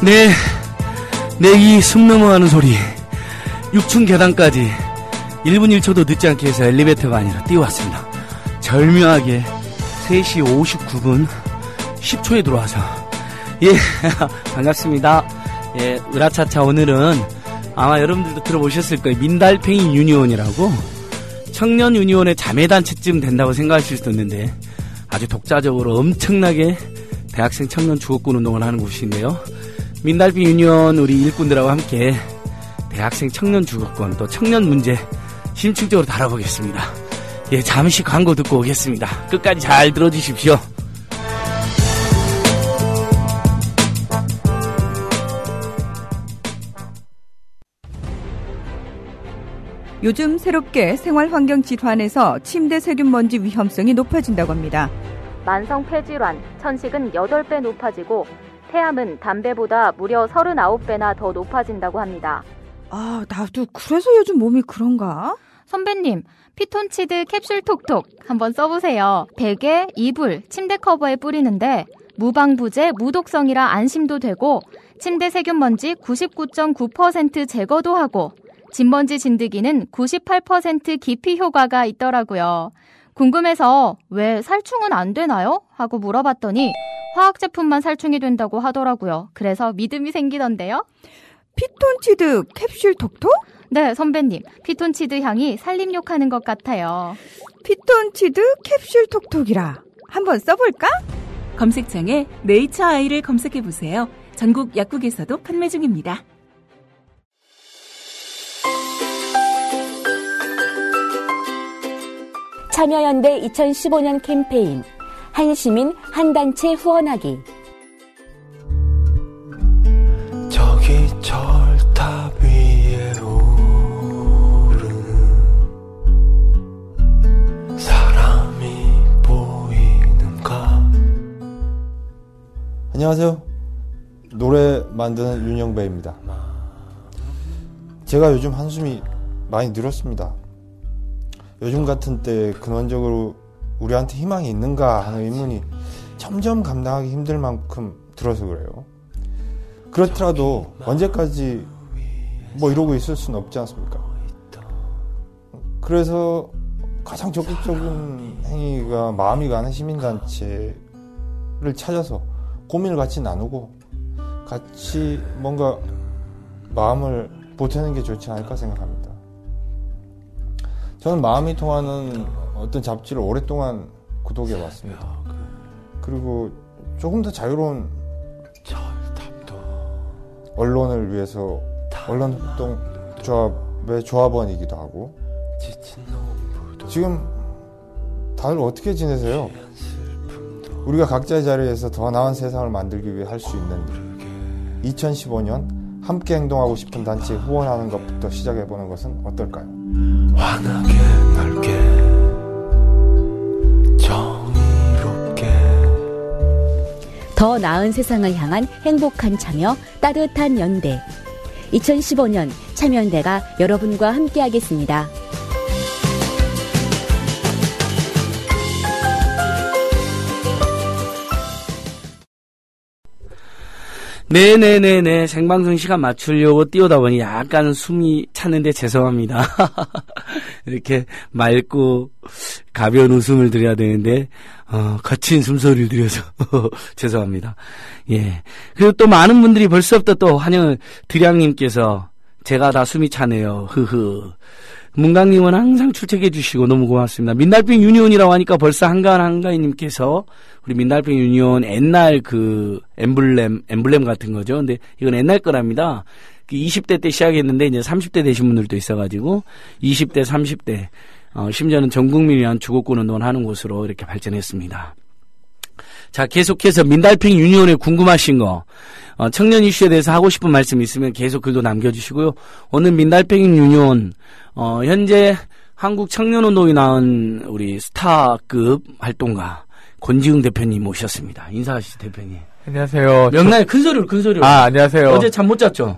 내 이 숨 넘어가는 소리 6층 계단까지 1분 1초도 늦지 않게 해서 엘리베이터가 아니라 뛰어왔습니다. 절묘하게 3시 59분 10초에 들어와서 반갑습니다. 으라차차 오늘은 아마 여러분들도 들어보셨을 거예요. 민달팽이 유니온이라고 청년 유니온의 자매단체쯤 된다고 생각하실 수도 있는데 아주 독자적으로 엄청나게 대학생 청년 주거권 운동을 하는 곳인데요. 민달팽이 유니온 우리 일꾼들하고 함께 대학생 청년 주거권 또 청년 문제 심층적으로 다뤄보겠습니다. 잠시 광고 듣고 오겠습니다. 끝까지 잘 들어주십시오. 요즘 새롭게 생활환경 질환에서 침대 세균먼지 위험성이 높아진다고 합니다. 만성 폐질환, 천식은 8배 높아지고 폐암은 담배보다 무려 39배나 더 높아진다고 합니다. 나도 그래서 요즘 몸이 그런가? 선배님, 피톤치드 캡슐 톡톡 한번 써보세요. 베개, 이불, 침대 커버에 뿌리는데 무방부제, 무독성이라 안심도 되고 침대 세균먼지 99.9% 제거도 하고 진먼지 진드기는 98% 기피 효과가 있더라고요. 궁금해서 왜 살충은 안 되나요? 하고 물어봤더니 화학 제품만 살충이 된다고 하더라고요. 그래서 믿음이 생기던데요. 피톤치드 캡슐 톡톡? 네, 선배님. 피톤치드 향이 살림욕하는 것 같아요. 피톤치드 캡슐 톡톡이라. 한번 써볼까? 검색창에 네이처 아이를 검색해보세요. 전국 약국에서도 판매 중입니다. 참여연대 2015년 캠페인 한 시민 한 단체 후원하기. 저기 절탑 위에 오르는 사람이 보이는가. 안녕하세요. 노래 만드는 윤영배입니다. 제가 요즘 한숨이 많이 늘었습니다. 요즘 같은 때 근원적으로 우리한테 희망이 있는가 하는 의문이 점점 감당하기 힘들 만큼 들어서 그래요. 그렇더라도 언제까지 이러고 있을 수는 없지 않습니까? 그래서 가장 적극적인 행위가 마음이 가는 시민단체를 찾아서 고민을 같이 나누고 같이 뭔가 마음을 보태는 게 좋지 않을까 생각합니다. 저는 마음이 통하는 어떤 잡지를 오랫동안 구독해 왔습니다. 그리고 조금 더 자유로운 언론을 위해서 언론협동조합의 조합원이기도 하고. 지금 다들 어떻게 지내세요? 우리가 각자의 자리에서 더 나은 세상을 만들기 위해 할 수 있는 2015년 함께 행동하고 싶은 단체에 후원하는 것부터 시작해보는 것은 어떨까요? 환하게 넓게 정의롭게 더 나은 세상을 향한 행복한 참여, 따뜻한 연대. 2015년 참여연대가 여러분과 함께하겠습니다. 네네네네. 생방송 시간 맞추려고 뛰어다 보니 약간 숨이 차는데 죄송합니다. 이렇게 맑고 가벼운 웃음을 드려야 되는데, 거친 숨소리를 드려서 죄송합니다. 예. 그리고 또 많은 분들이 벌써부터 또 환영을, 드량님께서 제가 다 숨이 차네요. 흐흐. 문강님은 항상 출첵해 주시고 너무 고맙습니다. 민달팽이 유니온이라고 하니까 벌써 한가인님께서 우리 민달팽이 유니온 옛날 그 엠블렘 같은 거죠. 근데 이건 옛날 거랍니다. 20대 때 시작했는데 이제 30대 되신 분들도 있어가지고 20대, 30대, 심지어는 전 국민을 위한 주거권 운동을 하는 곳으로 이렇게 발전했습니다. 자, 계속해서 민달팽이 유니온에 궁금하신 거, 청년 이슈에 대해서 하고 싶은 말씀 있으면 계속 글도 남겨주시고요. 오늘 민달팽이 유니온, 현재 한국 청년운동이 낳은 우리 스타급 활동가 권지흥 대표님 모셨습니다. 인사하시죠, 대표님. 안녕하세요. 명나에 큰 소리로. 안녕하세요. 어제 잠 못 잤죠?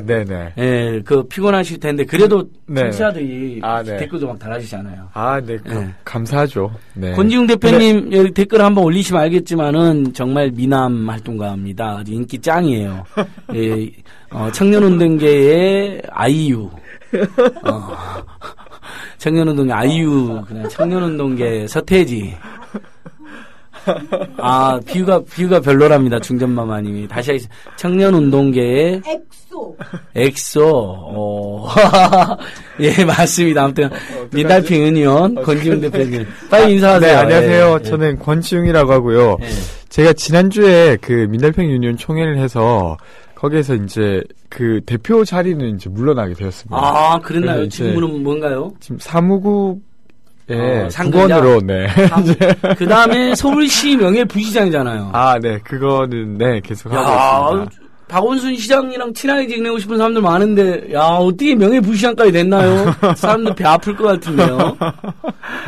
네네. 예, 피곤하실 텐데, 그래도 네. 청취자들이 네. 댓글도 막 달아주시잖아요. 네. 감사하죠. 네. 권지웅 대표님, 여기 댓글 한번 올리시면 알겠지만은, 정말 미남 활동가입니다. 아주 인기 짱이에요. 예, 청년운동계의 아이유. 청년운동계 아이유, 그냥 청년운동계 서태지. 비유가 별로랍니다. 중전마마님이. 다시 하겠습니다. 청년운동계의 엑소. 예, 맞습니다. 아무튼, 민달팽 의원, 권지웅 대표님. 빨리 인사하세요. 네, 안녕하세요. 예. 저는 권지웅이라고 하고요. 예. 제가 지난주에 민달팽 유니온 총회를 해서, 거기에서 이제 대표 자리는 이제 물러나게 되었습니다. 그랬나요? 지금은 뭔가요? 지금 사무국, 상근자? 9번으로, 네. 그 다음에 서울시 명예부시장이잖아요. 네. 그거는, 네, 계속 하고 있습니다. 박원순 시장이랑 친하게 지내고 싶은 사람들 많은데, 어떻게 명예부시장까지 됐나요? 사람들 배 아플 것 같은데요.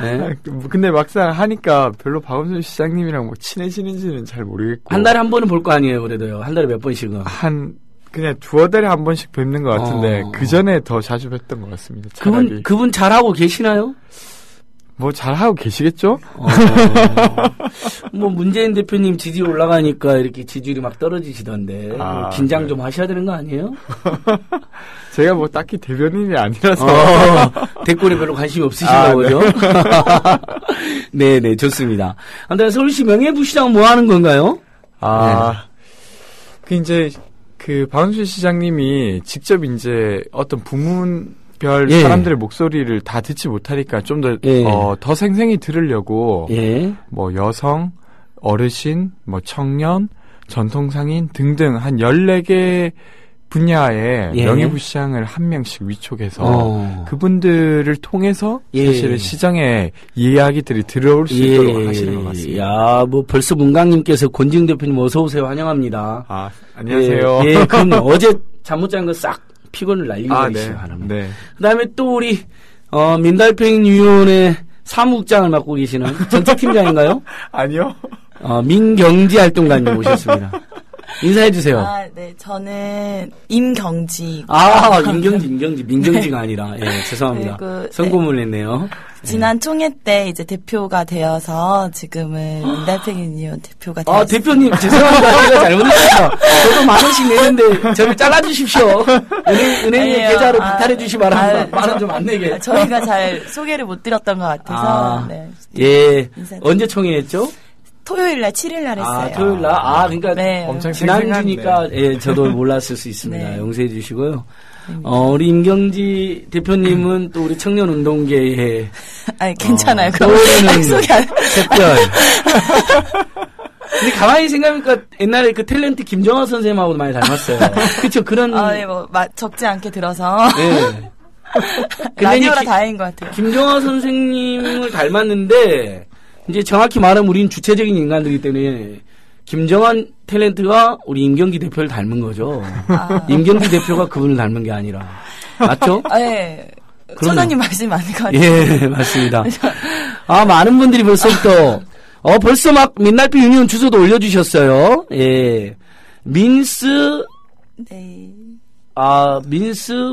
네. 근데 막상 하니까 별로 박원순 시장님이랑 친해지는지는 잘 모르겠고. 한 달에 한 번은 볼 거 아니에요, 그래도요. 한 달에 몇 번씩은. 그냥 두어 달에 한 번씩 뵙는 것 같은데, 그 전에 더 자주 뵀던 것 같습니다. 그분 잘하고 계시나요? 잘하고 계시겠죠? 문재인 대표님 지지율 올라가니까 이렇게 지지율이 막 떨어지시던데. 긴장 좀 하셔야 되는 거 아니에요? 제가 딱히 대변인이 아니라서. 댓글에 별로 관심이 없으신가 보죠? 네네, 좋습니다. 아무튼 서울시 명예부시장 뭐 하는 건가요? 박원순 시장님이 직접 이제 어떤 부문별 사람들의 목소리를 다 듣지 못하니까 좀 더 생생히 들으려고 여성, 어르신, 청년, 전통상인 등등 한 14개 분야의 명예부시장을 한 명씩 위촉해서 그분들을 통해서 사실은 시장에 이야기들이 들어올 수 있도록 하시는 것 같습니다. 벌써 문강님께서 권지웅 대표님 어서 오세요 환영합니다. 안녕하세요. 그럼 어제 잠 못 잔 거 싹 피곤을 날리고 계시기 바랍니다. 네. 그다음에 또 우리 민달팽 유니온의 사무국장을 맡고 계시는 정책팀장인가요? 아니요. 민경지 활동가님 모셨습니다. 인사해 주세요. 네, 저는 임경지. 임경지, 민경지가 아니라, 죄송합니다. 성고문을 했네요. 지난 총회 때 이제 대표가 되어서 지금은 민달팽 유니온 대표가 되었습니다. 대표님, 죄송합니다. 제가 잘못했어요. 저도 10,000원씩 내는데 저를 잘라주십시오. 은행의 계좌로 비탈해 주시 바랍니다. 만원 좀 안 내게. 저희가 잘 소개를 못 드렸던 것 같아서. 언제 총회했죠? 토요일날 7일날 했어요. 토요일날. 그러니까 엄청 지난주니까 저도 몰랐을 수 있습니다. 용서해 주시고요. 우리 임경지 대표님은 또 우리 청년운동계의 괜찮아요. 떠오르는 샛별. 근데 가만히 생각하니까 옛날에 그 탤런트 김정화 선생님하고도 많이 닮았어요. 그렇죠. 그런 적지 않게 들어서. 근데 라디오라 다행인 것 같아요. 김정화 선생님을 닮았는데 이제 정확히 말하면 우리는 주체적인 인간들이기 때문에 김정한 탤런트가 우리 임경기 대표를 닮은 거죠. 임경기 대표가 그분을 닮은 게 아니라. 맞죠? 네. 소장님 말씀이 맞는 것 같아요. 예, 맞습니다. 많은 분들이 벌써부터 벌써 막 민달팽 유니온 주소도 올려주셨어요. 예. 민스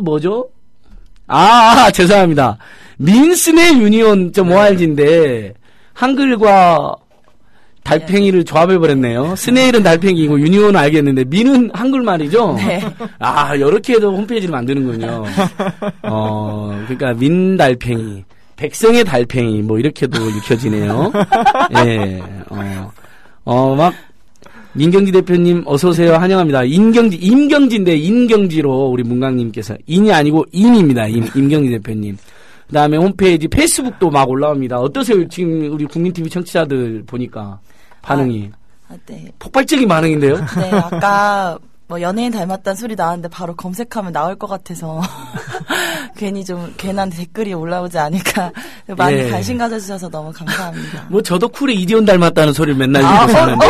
뭐죠? 죄송합니다. 민스네 유니온 .org인데 한글과 달팽이를 조합해버렸네요. 스네일은 달팽이고 유니온은 알겠는데 민은 한글말이죠? 네. 이렇게 해도 홈페이지를 만드는군요. 그러니까 민달팽이, 백성의 달팽이 뭐 이렇게도 읽혀지네요. 예. 막 민경지 대표님 어서 오세요. 환영합니다. 임경지인데 인경지로 우리 문강님께서 인이 아니고 인입니다. 임경지 대표님. 그다음에 홈페이지 페이스북도 막 올라옵니다. 어떠세요? 지금 우리 국민TV 청취자들 보니까 반응이. 네. 폭발적인 반응인데요? 네, 아까 연예인 닮았다는 소리 나왔는데 바로 검색하면 나올 것 같아서 괜히 좀 괜한 댓글이 올라오지 않을까. 많이 관심 가져주셔서 너무 감사합니다. 저도 쿨에 이디온 닮았다는 소리를 맨날 듣고 사는데.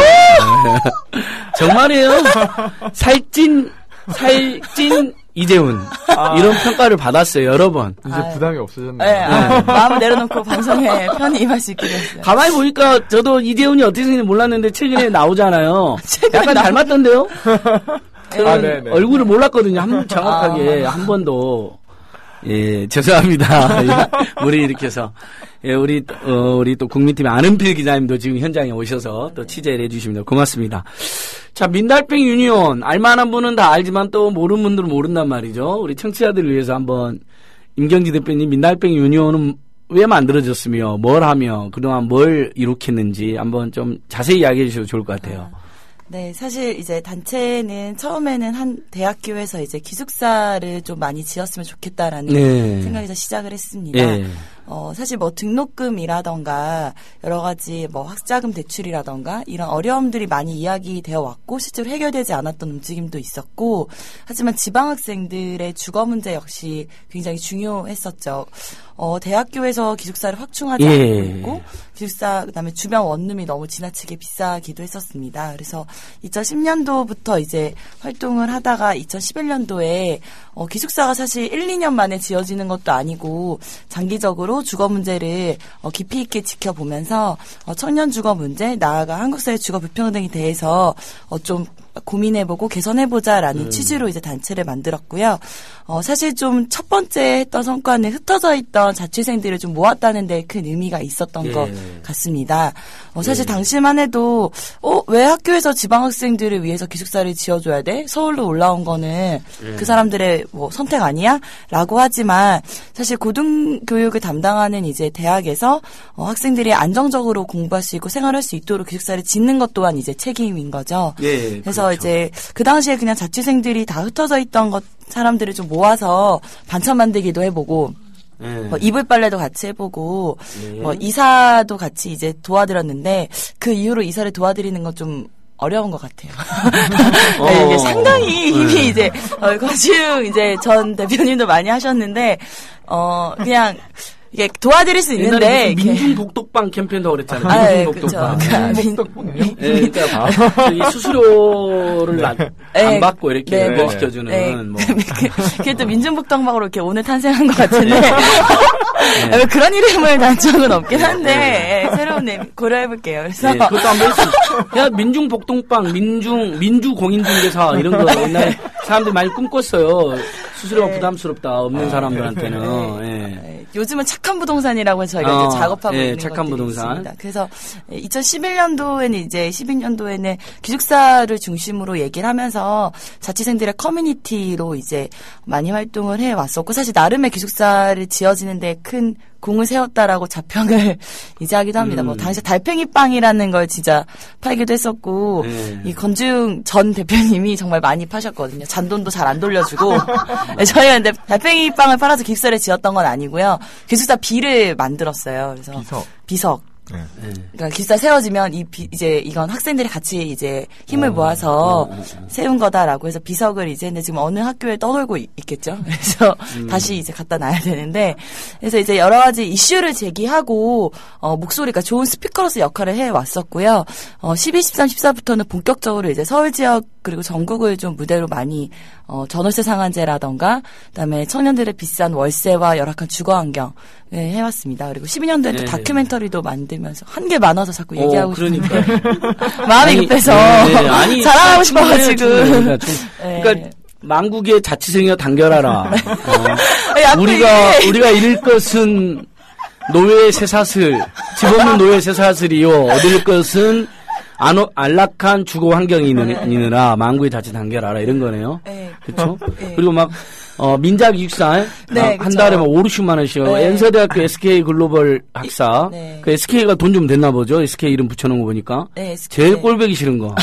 정말이에요. 살찐 이재훈 이런 평가를 받았어요 여러 번. 이제 부담이 없어졌네요. 네, 마음을 내려놓고 방송에 편히 임할 수 있게 됐어요. 가만히 보니까 저도 이재훈이 어떻게 생긴지 몰랐는데 최근에 나오잖아요. 약간 닮았던데요? 저는 얼굴을 몰랐거든요. 정확하게 한 번도. 예, 죄송합니다. 예, 우리 이렇게 해서. 예, 우리 또 국민팀의 안은필 기자님도 지금 현장에 오셔서 또 취재를 해주십니다. 고맙습니다. 자, 민달팽 유니온. 알만한 분은 다 알지만 또 모르는 분들은 모른단 말이죠. 우리 청취자들을 위해서 한번 임경지 대표님 민달팽 유니온은 왜 만들어졌으며 뭘 하며 그동안 뭘 이룩했는지 한번 좀 자세히 이야기해 주셔도 좋을 것 같아요. 네, 사실 이제 단체는 처음에는 한 대학교에서 이제 기숙사를 좀 많이 지었으면 좋겠다라는 생각에서 시작을 했습니다. 사실 뭐 등록금이라던가 여러 가지 뭐 학자금 대출이라던가 이런 어려움들이 많이 이야기되어 왔고 실제로 해결되지 않았던 움직임도 있었고 하지만 지방학생들의 주거 문제 역시 굉장히 중요했었죠. 대학교에서 기숙사를 확충하지 않고 있고 기숙사 그다음에 주변 원룸이 너무 지나치게 비싸기도 했었습니다. 그래서 2010년도부터 이제 활동을 하다가 2011년도에 기숙사가 사실 1, 2년 만에 지어지는 것도 아니고 장기적으로 주거 문제를 깊이 있게 지켜보면서 청년 주거 문제, 나아가 한국 사회 주거 불평등에 대해서 좀 고민해보고 개선해보자라는 취지로 이제 단체를 만들었고요. 사실 좀 첫 번째 했던 성과는 흩어져 있던 자취생들을 좀 모았다는 데 큰 의미가 있었던 것 같습니다. 사실 당시만 해도 왜 학교에서 지방학생들을 위해서 기숙사를 지어줘야 돼? 서울로 올라온 거는 그 사람들의 뭐 선택 아니야? 라고 하지만 사실 고등교육을 담당하는 이제 대학에서 학생들이 안정적으로 공부할 수 있고 생활할 수 있도록 기숙사를 짓는 것 또한 이제 책임인 거죠. 그래서 그렇죠. 이제 그 당시에 그냥 자취생들이 다 흩어져 있던 사람들을 좀 모아서 반찬 만들기도 해보고 이불 빨래도 같이 해보고 이사도 같이 이제 도와드렸는데 그 이후로 이사를 도와드리는 건 좀 어려운 것 같아요. 네, 이게 상당히 힘이 이제 과중 이제 전 대표님도 많이 하셨는데 그냥 이게 도와드릴 수 있는데 민중복덕방 캠페인도 그랬잖아요. 민중복덕방. 민중복덕방이요? 그러니까 수수료를 안 받고 이렇게 시켜주는. 그게 또 민중복덕방으로 이렇게 오늘 탄생한 것 같은데 그런 이름을 단 적은 없긴 한데 새로운 네임 고려해볼게요. 그래서 그것도 한번 야 민중복덕방, 민주공인중개사 이런 거 옛날에 사람들이 많이 꿈꿨어요. 수수료가 부담스럽다 없는 사람들한테는. 요즘은 착한 부동산이라고 저희가 이제 작업하고 있는 착한 것들이 부동산. 있습니다. 그래서 2011년도에는 이제 12년도에는 기숙사를 중심으로 얘기를 하면서 자취생들의 커뮤니티로 이제 많이 활동을 해왔었고 사실 나름의 기숙사를 지어지는데 큰 공을 세웠다라고 자평을 이제 하기도 합니다. 뭐 당시 달팽이 빵이라는 걸 진짜 팔기도 했었고 이 건중 전 대표님이 정말 많이 파셨거든요. 잔돈도 잘 안 돌려주고 저희가 근데 달팽이 빵을 팔아서 기숙사를 지었던 건 아니고요. 기숙사 비를 만들었어요. 그래서 비석. 그러니까 기숙사 세워지면 이제 이건 학생들이 같이 이제 힘을 모아서 세운 거다라고 해서 비석을 이제 근데 지금 어느 학교에 떠돌고 있겠죠. 그래서 다시 이제 갖다 놔야 되는데 그래서 이제 여러 가지 이슈를 제기하고 목소리가 좋은 스피커로서 역할을 해 왔었고요. 12, 13, 14부터는 본격적으로 이제 서울 지역 그리고 전국을 좀 무대로 많이 전월세 상한제라던가 그다음에 청년들의 비싼 월세와 열악한 주거 환경을 해왔습니다. 그리고 12년도에 또 다큐멘터리도 만들면서 한 개 많아서 자꾸 얘기하고 싶은데 마음이 급해서 자랑하고 싶어가지고 그러니까 망국의 자취생이여 단결하라. 우리가 잃을 것은 노예의 쇠사슬, 집없는 노예의 쇠사슬이요. 얻을 것은 안락한 주거 환경이느라 망국의 자취 단결하라 이런 거네요. 그렇죠? 그리고 막 민자 기숙사 한 달에 막 5, 60만 원씩 연세대학교 SK 글로벌 학사 그 SK가 돈 좀 됐나 보죠. SK 이름 붙여놓은 거 보니까 제일 꼴보기 싫은 거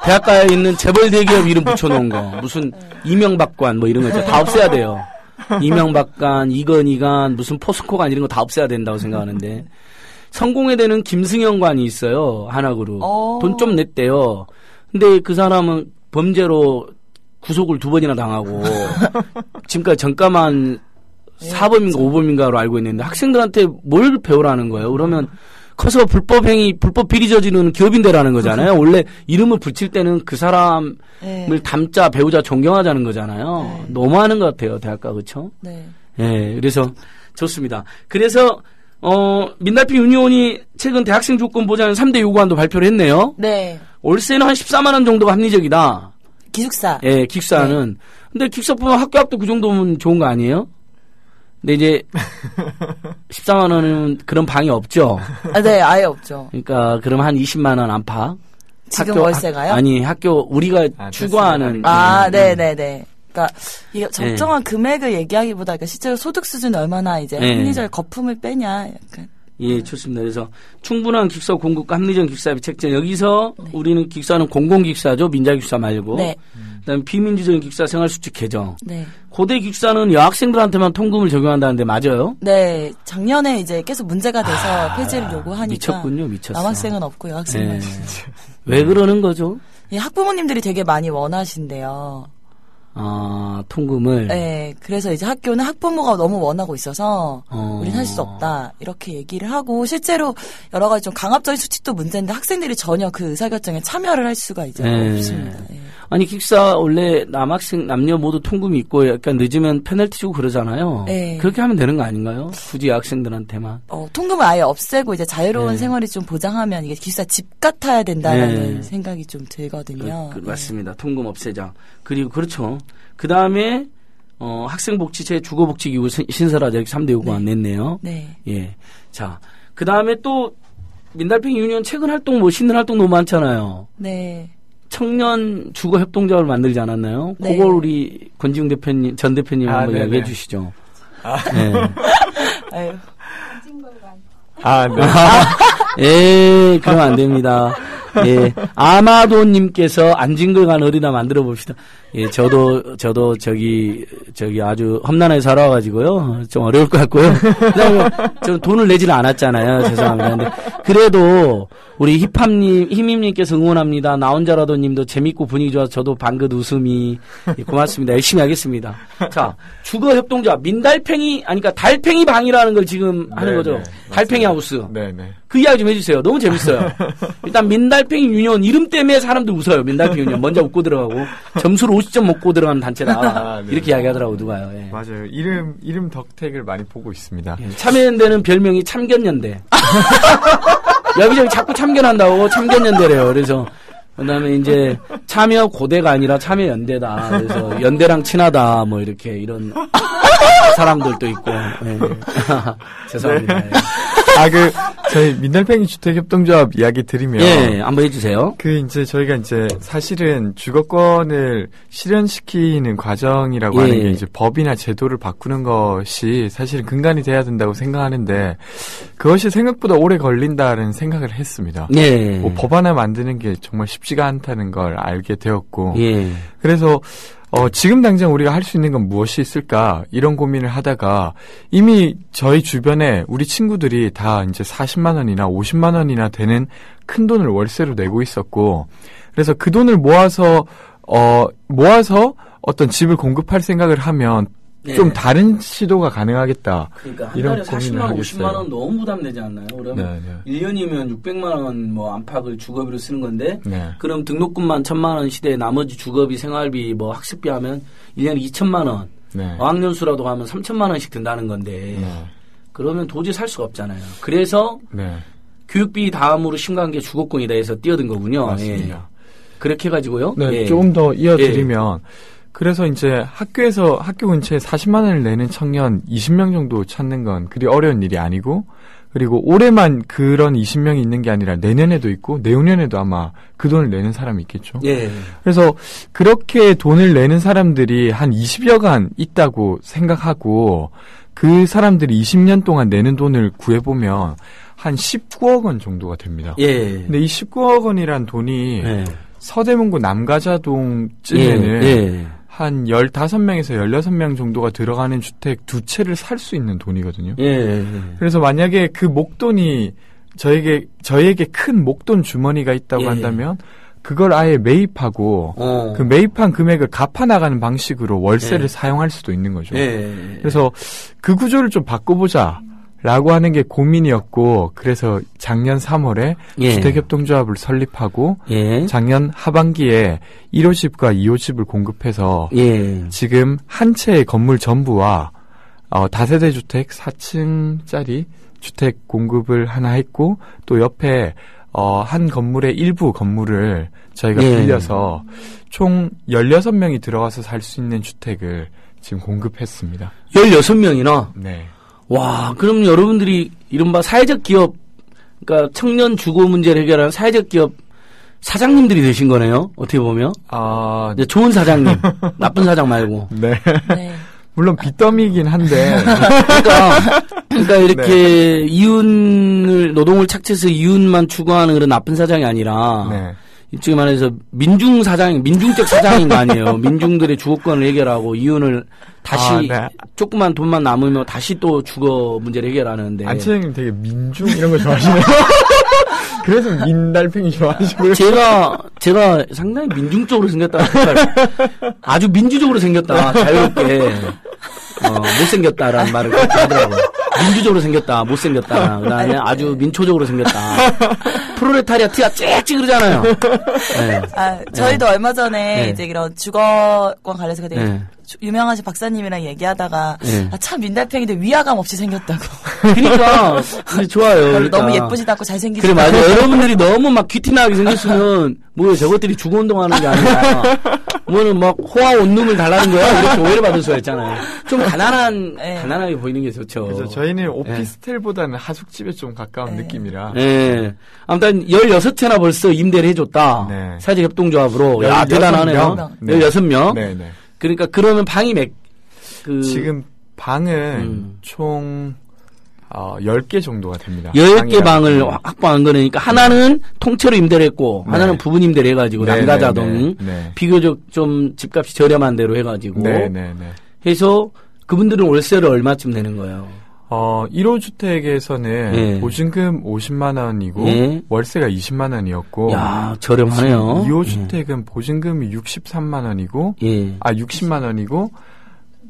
대학가에 있는 재벌 대기업 이름 붙여놓은 거 무슨 이명박관 뭐 이런 거 있죠. 다 없애야 돼요. 이명박관, 이건희관, 무슨 포스코관 이런 거 다 없애야 된다고 생각하는데 성공회대는 김승현관이 있어요. 한학으로 돈 좀 냈대요. 근데 그 사람은 범죄로 구속을 2번이나 당하고 지금까지 전과만 4범인가 5범인가로 알고 있는데 학생들한테 뭘 배우라는 거예요. 그러면 커서 불법 비리 저지르는 기업인데라는 거잖아요. 원래 이름을 붙일 때는 그 사람을 닮자, 배우자, 존경하자는 거잖아요. 네. 너무하는 것 같아요, 대학가, 그렇죠? 네. 예, 그래서 좋습니다. 그래서 민달팽이 유니온이 최근 대학생 조건 보장 3대 요구안도 발표를 했네요. 네. 월세는 한 14만 원 정도가 합리적이다. 기숙사. 예, 기숙사는. 네. 근데 기숙사뿐만 학교 앞도 그 정도면 좋은 거 아니에요? 근데 이제 14만 원은 그런 방이 없죠. 아, 네, 아예 없죠. 그러니까 그럼 한 20만 원 안팎. 지금 월세가요? 아니, 학교 우리가 추구하는. 네네네. 그러니까 이게 적정한 금액을 얘기하기보다 그러니까 실제로 소득 수준이 얼마나 이제 합리적 거품을 빼냐. 약간. 예, 좋습니다. 그래서 충분한 기숙사 공급과 합리적 기숙사비 책정. 여기서 우리는 기숙사는 공공기숙사죠. 민자기숙사 말고. 네. 그다음에 비민주적인 기숙사 생활수칙 개정. 네. 고대 기숙사는 여학생들한테만 통금을 적용한다는데 맞아요? 네. 작년에 이제 계속 문제가 돼서 폐지를 요구하니까. 미쳤군요. 미쳤어. 남학생은 없고 여학생만. 네. 왜 그러는 거죠? 예, 학부모님들이 되게 많이 원하신대요. 통금을. 네, 그래서 이제 학교는 학부모가 너무 원하고 있어서 우리는 할 수 없다 이렇게 얘기를 하고 실제로 여러 가지 좀 강압적인 수칙도 문제인데 학생들이 전혀 그 의사결정에 참여를 할 수가 이제 없습니다. 네. 아니 기숙사 원래 남학생 남녀 모두 통금이 있고 약간 늦으면 페널티 주고 그러잖아요. 네. 그렇게 하면 되는 거 아닌가요? 굳이 여학생들한테만. 통금을 아예 없애고 이제 자유로운 생활이 좀 보장하면 이게 기숙사 집 같아야 된다는 생각이 좀 들거든요. 맞습니다. 통금 없애자. 그리고 그렇죠. 그 다음에 학생복지체 주거복지기구 신설하자 이렇게 3대 요구안 냈네요. 네. 예. 자, 그 다음에 또 민달팽이 유니온 최근 활동 신는 활동 너무 많잖아요. 네. 청년 주거 협동조합을 만들지 않았나요? 네. 그걸 우리 권지웅 대표님, 전 대표님 한번 이야기해 주시죠. 네. 아유. 예, 그러면 안 됩니다. 예, 아마도님께서 안진걸간 어린아 만들어 봅시다. 예, 저도 저기 아주 험난하게 살아가지고요. 좀 어려울 것 같고요. 그다음에 저 돈을 내지는 않았잖아요. 죄송합니다. 근데 그래도 우리 힘님께서 응원합니다. 나 혼자라도님도 재밌고 분위기 좋아서 저도 방긋 웃음이 고맙습니다. 열심히 하겠습니다. 자, 주거협동조합 민달팽이 그러니까 달팽이 방이라는 걸 지금 하는 거죠. 달팽이 하우스. 네네. 그 이야기 좀 해주세요. 너무 재밌어요. 일단 민달팽이 유니온 이름 때문에 사람들 웃어요. 민달팽이 유니온 먼저 웃고 들어가고 점수를 50점 먹고 들어가는 단체다. 네. 이렇게 이야기하더라고 누가요. 예. 맞아요. 이름 덕택을 많이 보고 있습니다. 예. 참여연대는 별명이 참견연대. 여기저기 자꾸 참견한다고 참견연대래요. 그래서 그다음에 이제 참여 고대가 아니라 참여 연대다. 그래서 연대랑 친하다. 뭐 이렇게 이런 사람들도 있고. 네. 죄송합니다. 네. 저희 민달팽이 주택협동조합 이야기 드리면. 예, 한번 해주세요. 이제 저희가 이제 사실은 주거권을 실현시키는 과정이라고 하는 게 이제 법이나 제도를 바꾸는 것이 사실은 근간이 돼야 된다고 생각하는데 그것이 생각보다 오래 걸린다는 생각을 했습니다. 예. 법 하나 만드는 게 정말 쉽지가 않다는 걸 알게 되었고. 예. 그래서 지금 당장 우리가 할 수 있는 건 무엇이 있을까? 이런 고민을 하다가 이미 저희 주변에 우리 친구들이 다 이제 40만 원이나 50만 원이나 되는 큰 돈을 월세로 내고 있었고, 그래서 그 돈을 모아서 어떤 집을 공급할 생각을 하면 좀 다른 시도가 가능하겠다. 그러니까 한 달에 40만 원, 50만 원 너무 부담되지 않나요? 그러면 1년이면 600만 원 뭐 안팎을 주거비로 쓰는 건데 그럼 등록금만 1,000만 원 시대에 나머지 주거비, 생활비, 뭐 학습비 하면 1년에 2,000만 원. 어학연수라도 가면 3,000만 원씩 든다는 건데 그러면 도저히 살 수가 없잖아요. 그래서 교육비 다음으로 심각한 게 주거권이다 해서 뛰어든 거군요. 맞습니다. 예. 그렇게 해가지고요. 네, 조금 더 이어드리면 그래서 이제 학교 근처에 40만 원을 내는 청년 20명 정도 찾는 건 그리 어려운 일이 아니고, 그리고 올해만 그런 20명이 있는 게 아니라 내년에도 있고 내후년에도 아마 그 돈을 내는 사람이 있겠죠. 예. 그래서 그렇게 돈을 내는 사람들이 한 20여간 있다고 생각하고 그 사람들이 20년 동안 내는 돈을 구해보면 한 19억 원 정도가 됩니다. 예. 근데 이 19억 원이란 돈이 서대문구 남가자동쯤에는 한 15명에서 16명 정도가 들어가는 주택 2채를 살 수 있는 돈이거든요. 그래서 만약에 그 목돈이 저에게 큰 목돈 주머니가 있다고 한다면 그걸 아예 매입하고 그 매입한 금액을 갚아나가는 방식으로 월세를 사용할 수도 있는 거죠. 그래서 그 구조를 좀 바꿔보자 라고 하는 게 고민이었고, 그래서 작년 3월에 예. 주택협동조합을 설립하고, 예. 작년 하반기에 1호집과 2호집을 공급해서, 예. 지금 한 채의 건물 전부와, 다세대 주택 4층짜리 주택 공급을 하나 했고, 또 옆에, 한 건물의 일부 건물을 저희가 예. 빌려서 총 16명이 들어가서 살 수 있는 주택을 지금 공급했습니다. 16명이나? 네. 와, 그럼 여러분들이 이른바 사회적 기업, 그러니까 청년 주거 문제를 해결하는 사회적 기업 사장님들이 되신 거네요. 어떻게 보면. 이제 좋은 사장님, 나쁜 사장 말고. 네. 네. 물론 빚더미이긴 한데. 그러니까 이렇게 이윤을 노동을 착취해서 이윤만 추구하는 그런 나쁜 사장이 아니라. 네. 지금 말해서 민중적 사장인 거 아니에요. 민중들의 주거권을 해결하고 이윤을 다시 네. 조그만 돈만 남으면 다시 또 주거 문제를 해결하는데. 안채장님 되게 민중 이런 거 좋아하시네요. 그래서 민달팽이 좋아하시고요. 제가 상당히 민중적으로 생겼다. 아주 민주적으로 생겼다. 자유롭게. 못생겼다라는 말을 그렇게 하더라고요. 민주적으로 생겼다, 못생겼다. 그 다음에 아주 민초적으로 생겼다. 프로레타리아 티가 짹짹 그러잖아요. 네. 저희도 얼마 전에 네. 이제 이런 주거권 관련해서 되게 네. 유명하신 박사님이랑 얘기하다가 네. 참 민달팽이들 위화감 없이 생겼다고. 그러니까 좋아요. 그러니까. 너무 예쁘지도 않고 잘생기지도 그래 맞아요. 여러분들이 너무 막 귀티나게 생겼으면 뭐예요? 저것들이 주거 운동하는 게 아니라 뭐는 막 호화 온룸을 달라는 거야 이렇게 오해를 받을 수가 있잖아요. 좀 가난하게 보이는 게 좋죠. 그래서 저희는 오피스텔보다는 하숙집에 좀 가까운 느낌이라. 네. 아무튼 16채나 벌써 임대를 해줬다. 네. 사회적 협동조합으로. 야 대단하네요. 16명. 네, 네. 그러니까 그러면 방이 지금 방은 총 10개 정도가 됩니다. 10개 방을 확보한 거니까 하나는 통째로 임대를 했고 네. 하나는 부분 임대를 해가지고 네, 남가자동 네. 비교적 좀 집값이 저렴한 데로 해가지고 네. 해서 그분들은 월세를 얼마쯤 내는 거예요? 1호 주택에서는 네. 보증금 50만 원이고 월세가 20만 원이었고 야 저렴하네요. 2호 주택은 보증금이 63만 원이고 60만 원이고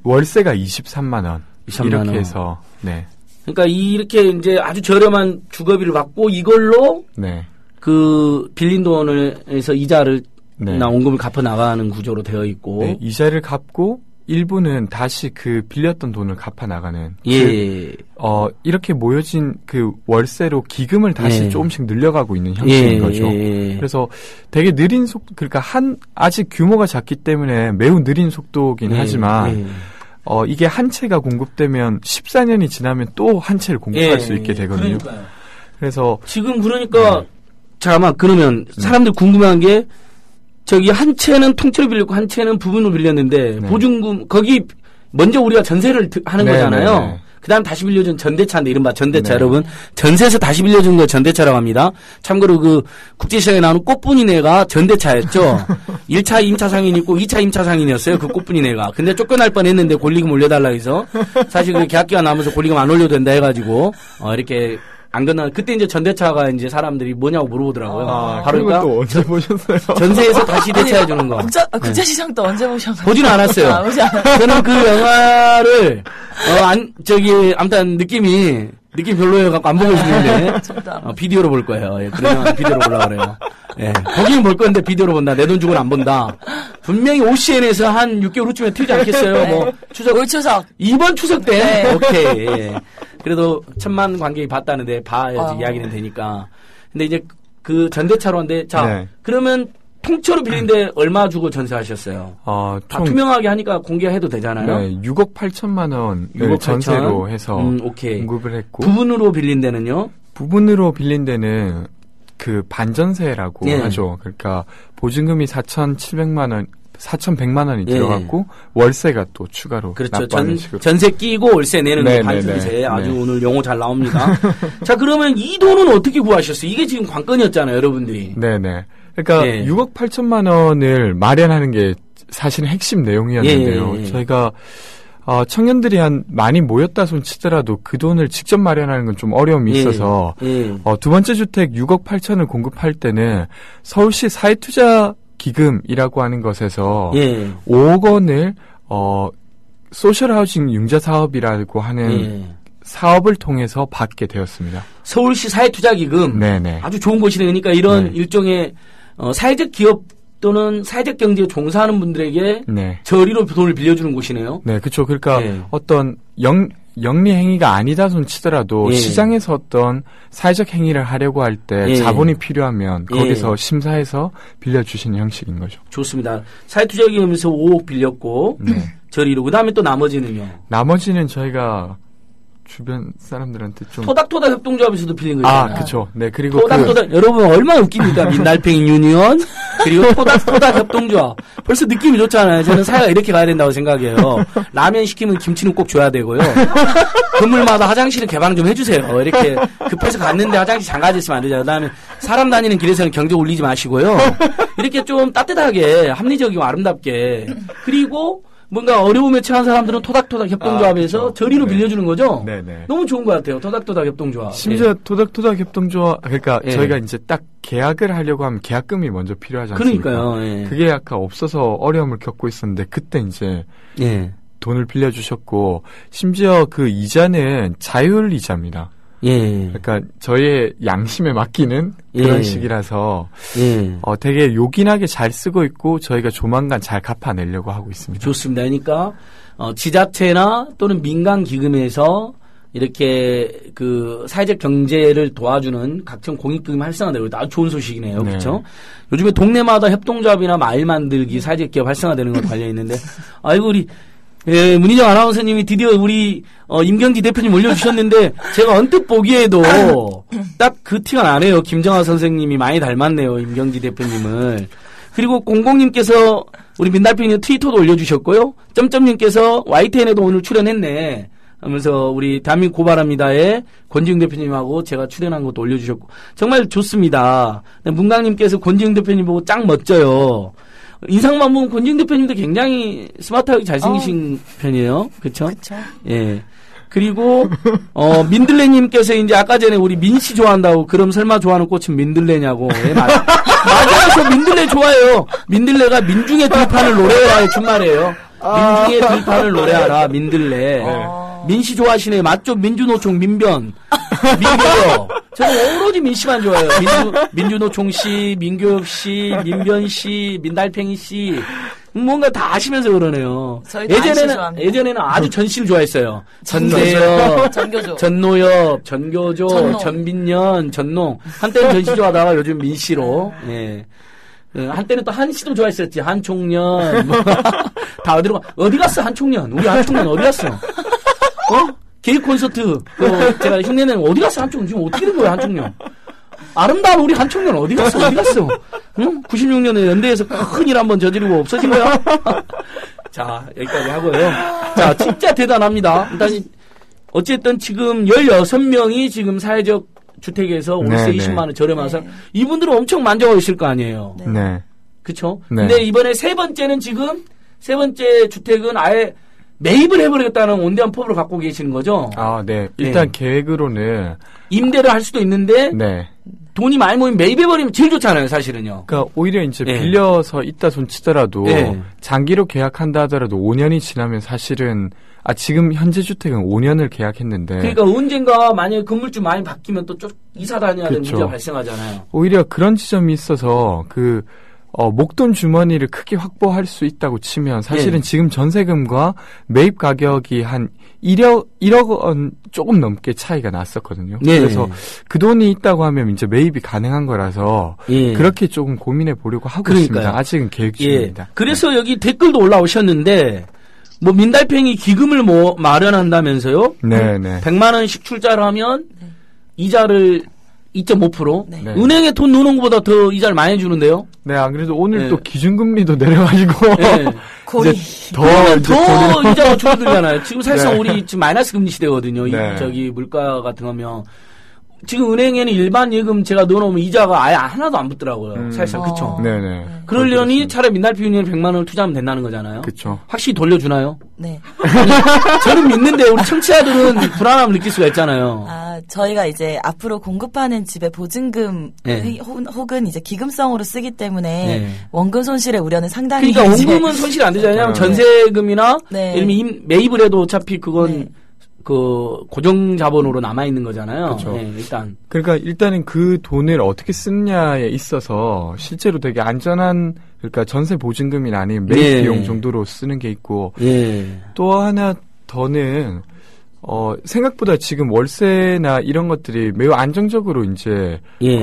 월세가 23만 원 23만 이렇게 원. 해서 네. 그러니까 이렇게 이제 아주 저렴한 주거비를 받고 이걸로 그 빌린 돈에서 이자를 나 원금을 갚아 나가는 구조로 되어 있고 네, 이자를 갚고 일부는 다시 그 빌렸던 돈을 갚아 나가는 이렇게 모여진 그 월세로 기금을 다시 조금씩 늘려가고 있는 형식인 거죠. 그래서 되게 느린 그러니까 아직 규모가 작기 때문에 매우 느린 속도긴 하지만 이게 한 채가 공급되면 14년이 지나면 또 한 채를 공급할 수 있게 되거든요. 그러니까요. 그래서 지금 그러니까 잠깐만 그러면 사람들 궁금한 게 저기 한 채는 통째로 빌렸고 한 채는 부분으로 빌렸는데 보증금 거기 먼저 우리가 전세를 하는 거잖아요. 그다음 다시 빌려준 전대차인데 이른바 전대차 여러분 전세에서 다시 빌려준 거 전대차라고 합니다. 참고로 그 국제시장에 나오는 꽃분이네가 전대차였죠. 1차 임차 상인이 있고 2차 임차 상인이었어요. 그 꽃분이네가. 근데 쫓겨날 뻔했는데 권리금 올려달라 해서 사실 그 계약기간 남아서 권리금 안 올려도 된다 해가지고 이렇게 안 건너 그때 이제 전대차가 이제 사람들이 뭐냐고 물어보더라고요. 바로 그러니까 또 언제 보셨어요? 전세에서 다시 대체해 주는 거. 국제시장도 언제 보셨나요? 보지는 않았어요. 보지 않았어요. 저는 그 영화를 아무튼 느낌 별로여갖고 안 보고 있는데 비디오로 볼 거예요. 그러면 비디오로 보려고 그래요. 보기는 볼 건데 비디오로 본다. 내 돈 주고는 안 본다. 분명히 OCN에서 한 6개월 후쯤에 틀지 않겠어요. 뭐 올 추석 이번 추석 때 오케이. 그래도 1000만 관객이 봤다는데 봐야지 이야기는 되니까. 근데 이제 그 전대차로 한데 그러면 통째로 빌린데 얼마 주고 전세하셨어요? 다 투명하게 하니까 공개해도 되잖아요. 네, 6억 8천만 원을 전세로 해서 공급을 했고 부분으로 빌린 데는요? 부분으로 빌린 데는 그 반전세라고 하죠. 그러니까 보증금이 4,100만 원이 들어갔고 월세가 또 추가로 그렇죠. 납부하는 식으로. 전세 끼고 월세 내는 게 반전세. 아주 오늘 용어 잘 나옵니다. 자 그러면 이 돈은 어떻게 구하셨어요? 이게 지금 관건이었잖아요, 여러분들이. 네네. 그러니까 6억 8천만 원을 마련하는 게 사실은 핵심 내용이었는데요. 저희가 청년들이 많이 모였다 손 치더라도 그 돈을 직접 마련하는 건 좀 어려움이 있어서 두 번째 주택 6억 8천을 공급할 때는 서울시 사회투자 기금이라고 하는 것에서 5억 원을 소셜하우징 융자 사업이라고 하는 사업을 통해서 받게 되었습니다. 서울시 사회투자기금. 네네. 아주 좋은 곳이네. 그러니까 이런 일종의 사회적 기업 또는 사회적 경제에 종사하는 분들에게 저리로 돈을 빌려주는 곳이네요. 네, 그렇죠. 그러니까 어떤 영리 행위가 아니다 손 치더라도 시장에서 어떤 사회적 행위를 하려고 할 때 자본이 필요하면 거기서 심사해서 빌려주시는 형식인 거죠. 좋습니다. 사회투자기금에서 5억 빌렸고 저리로. 그다음에 또 나머지는요? 나머지는 저희가 주변 사람들한테 좀 토닥토닥 협동조합에서도 빌린 거예요. 아, 그렇죠. 네, 그리고 토닥토닥 여러분 얼마나 웃깁니까? 민달팽이 유니언 그리고 토닥토닥 협동조합. 벌써 느낌이 좋잖아요. 저는 사회가 이렇게 가야 된다고 생각해요. 라면 시키면 김치는 꼭 줘야 되고요. 건물마다 화장실은 개방 좀 해주세요. 이렇게 급해서 갔는데 화장실 잠가져 있으면 안 되잖아요. 그다음에 사람 다니는 길에서는 경적 울리지 마시고요. 이렇게 좀 따뜻하게 합리적이고 아름답게 그리고 뭔가 어려움에 처한 사람들은 토닥토닥 협동조합에서 저리로 빌려주는 거죠? 네네. 너무 좋은 것 같아요. 토닥토닥 협동조합. 심지어 토닥토닥 협동조합, 그러니까 저희가 이제 딱 계약을 하려고 하면 계약금이 먼저 필요하지 않습니까? 그러니까요. 그게 약간 없어서 어려움을 겪고 있었는데 그때 이제 돈을 빌려주셨고 심지어 그 이자는 자율 이자입니다. 그러니까 저희의 양심에 맡기는 그런 식이라서 되게 요긴하게 잘 쓰고 있고 저희가 조만간 잘 갚아내려고 하고 있습니다. 좋습니다. 그러니까 지자체나 또는 민간 기금에서 이렇게 그 사회적 경제를 도와주는 각종 공익기금 활성화되고 아주 좋은 소식이네요. 그렇죠? 요즘에 동네마다 협동조합이나 마을 만들기 사회적 기업 활성화되는 것 관련 있는데 아이고 우리 문희정 아나운서님이 드디어 우리 임경지 대표님 올려주셨는데 제가 언뜻 보기에도 딱 그 티가 나네요. 김정아 선생님이 많이 닮았네요. 임경지 대표님을. 그리고 공공님께서 우리 민달팽이님 트위터도 올려주셨고요. 점점님께서 YTN에도 오늘 출연했네 하면서 우리 대한민국 고발합니다에 권지웅 대표님하고 제가 출연한 것도 올려주셨고 정말 좋습니다. 문강님께서 권지웅 대표님 보고 짱 멋져요. 인상만 보면 권지웅 대표님도 굉장히 스마트하게 잘생기신 편이에요. 그렇죠? 예. 그리고 민들레님께서 이제 아까 전에 우리 민씨 좋아한다고 그럼 설마 좋아하는 꽃은 민들레냐고. 맞아요. 저 민들레 좋아해요. 민들레가 민중의 들판을 노래하라의 준말이에요. 민중의 들판을 노래하라 민들레. 민씨 좋아하시네. 맞죠? 민주노총 민변. 민교요. 저는 오로지 민씨만 좋아해요. 민주노총 씨, 민교엽 씨, 민변 씨, 민달팽이 씨. 뭔가 다 아시면서 그러네요. 예전에는 아주 전씨를 좋아했어요. 전대엽, 전노엽, 전교조, 전빈년, 전농. 한때는 전씨 좋아하다가 요즘 민씨로. 예. 한때는 또 한씨도 좋아했었지. 한총련. 다 어디 갔어, 한총련? 우리 한총련 어디 갔어? 개인 콘서트, 제가 흉내내는 어디 갔어, 한총련? 지금 어떻게 된 거야, 한총련? 아름다운 우리 한총련 어디 갔어? 응? 96년에 연대에서 큰 일 한번 저지르고 없어진 거야? 자, 여기까지 하고요. 자, 진짜 대단합니다. 일단, 어쨌든 지금 16명이 지금 사회적 주택에서 월세 20만원 저렴해서 이분들은 엄청 만족하고 있을 거 아니에요. 네. 그쵸? 근데 이번에 세 번째 주택은 아예 매입을 해버리겠다는 온대한 포부를 갖고 계시는 거죠? 아, 네. 일단 계획으로는 임대를 할 수도 있는데 돈이 많이 모이면 매입해버리면 제일 좋잖아요, 사실은요. 그러니까 오히려 이제 빌려서 있다 손 치더라도 장기로 계약한다 하더라도 5년이 지나면 사실은 지금 현재 주택은 5년을 계약했는데 그러니까 언젠가 만약에 건물주 많이 바뀌면 또 이사 다녀야 되는 문제가 발생하잖아요. 오히려 그런 지점이 있어서 목돈 주머니를 크게 확보할 수 있다고 치면 사실은 지금 전세금과 매입 가격이 한 1억 원 조금 넘게 차이가 났었거든요. 그래서 그 돈이 있다고 하면 이제 매입이 가능한 거라서 그렇게 조금 고민해 보려고 하고 있습니다. 아직은 계획 중입니다. 그래서 여기 댓글도 올라오셨는데 민달팽이 기금을 마련한다면서요? 네네. 100만 원씩 출자를 하면 이자를 2.5%? 은행에 돈 넣는 것보다 더 이자를 많이 주는데요? 네, 안 그래도 오늘 또 기준금리도 내려가지고. 거의. 더 이자가 줄어들잖아요. 지금 사실상 우리 지금 마이너스 금리 시대거든요. 물가 같은 거면. 지금 은행에는 일반 예금 제가 넣어놓으면 이자가 아예 하나도 안 붙더라고요. 사실상, 그쵸? 네네. 그러려니 차라리 민달팽이에 100만 원을 투자하면 된다는 거잖아요. 그쵸. 확실히 돌려주나요? 네. 아니, 저는 믿는데 우리 청취자들은 불안함을 느낄 수가 있잖아요. 저희가 이제 앞으로 공급하는 집의 보증금 혹은 이제 기금성으로 쓰기 때문에 원금 손실의 우려는 상당히. 그러니까 원금은 손실이 안 되잖아요. 왜냐하면 전세금이나 예를 들면 매입을 해도 어차피 그건 그 고정 자본으로 남아 있는 거잖아요. 그렇죠. 네, 일단. 그러니까 일단은 그 돈을 어떻게 쓰느냐에 있어서 실제로 되게 안전한 그러니까 전세 보증금이나 아니면 매입 예. 비용 정도로 쓰는 게 있고 예. 또 하나 더는 생각보다 지금 월세나 이런 것들이 매우 안정적으로 이제 예.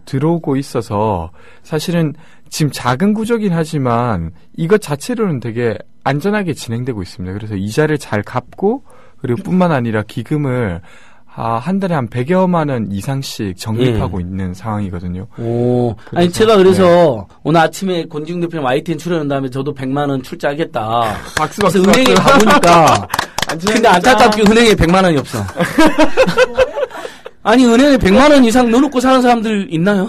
들어오고 있어서 사실은 지금 작은 구조긴 하지만 이것 자체로는 되게 안전하게 진행되고 있습니다. 그래서 이자를 잘 갚고 그리고 뿐만 아니라 기금을 한 달에 한 100여만 원 이상씩 적립하고 있는 상황이거든요. 오. 아니, 제가 그래서 오늘 아침에 권지웅 대표님 YTN 출연한 다음에 저도 100만 원 출자하겠다. 박수. 그래서 은행에 가보니까 근데 안타깝게 은행에 100만 원이 없어. 아니, 은행에 100만 원 이상 넣어놓고 사는 사람들 있나요?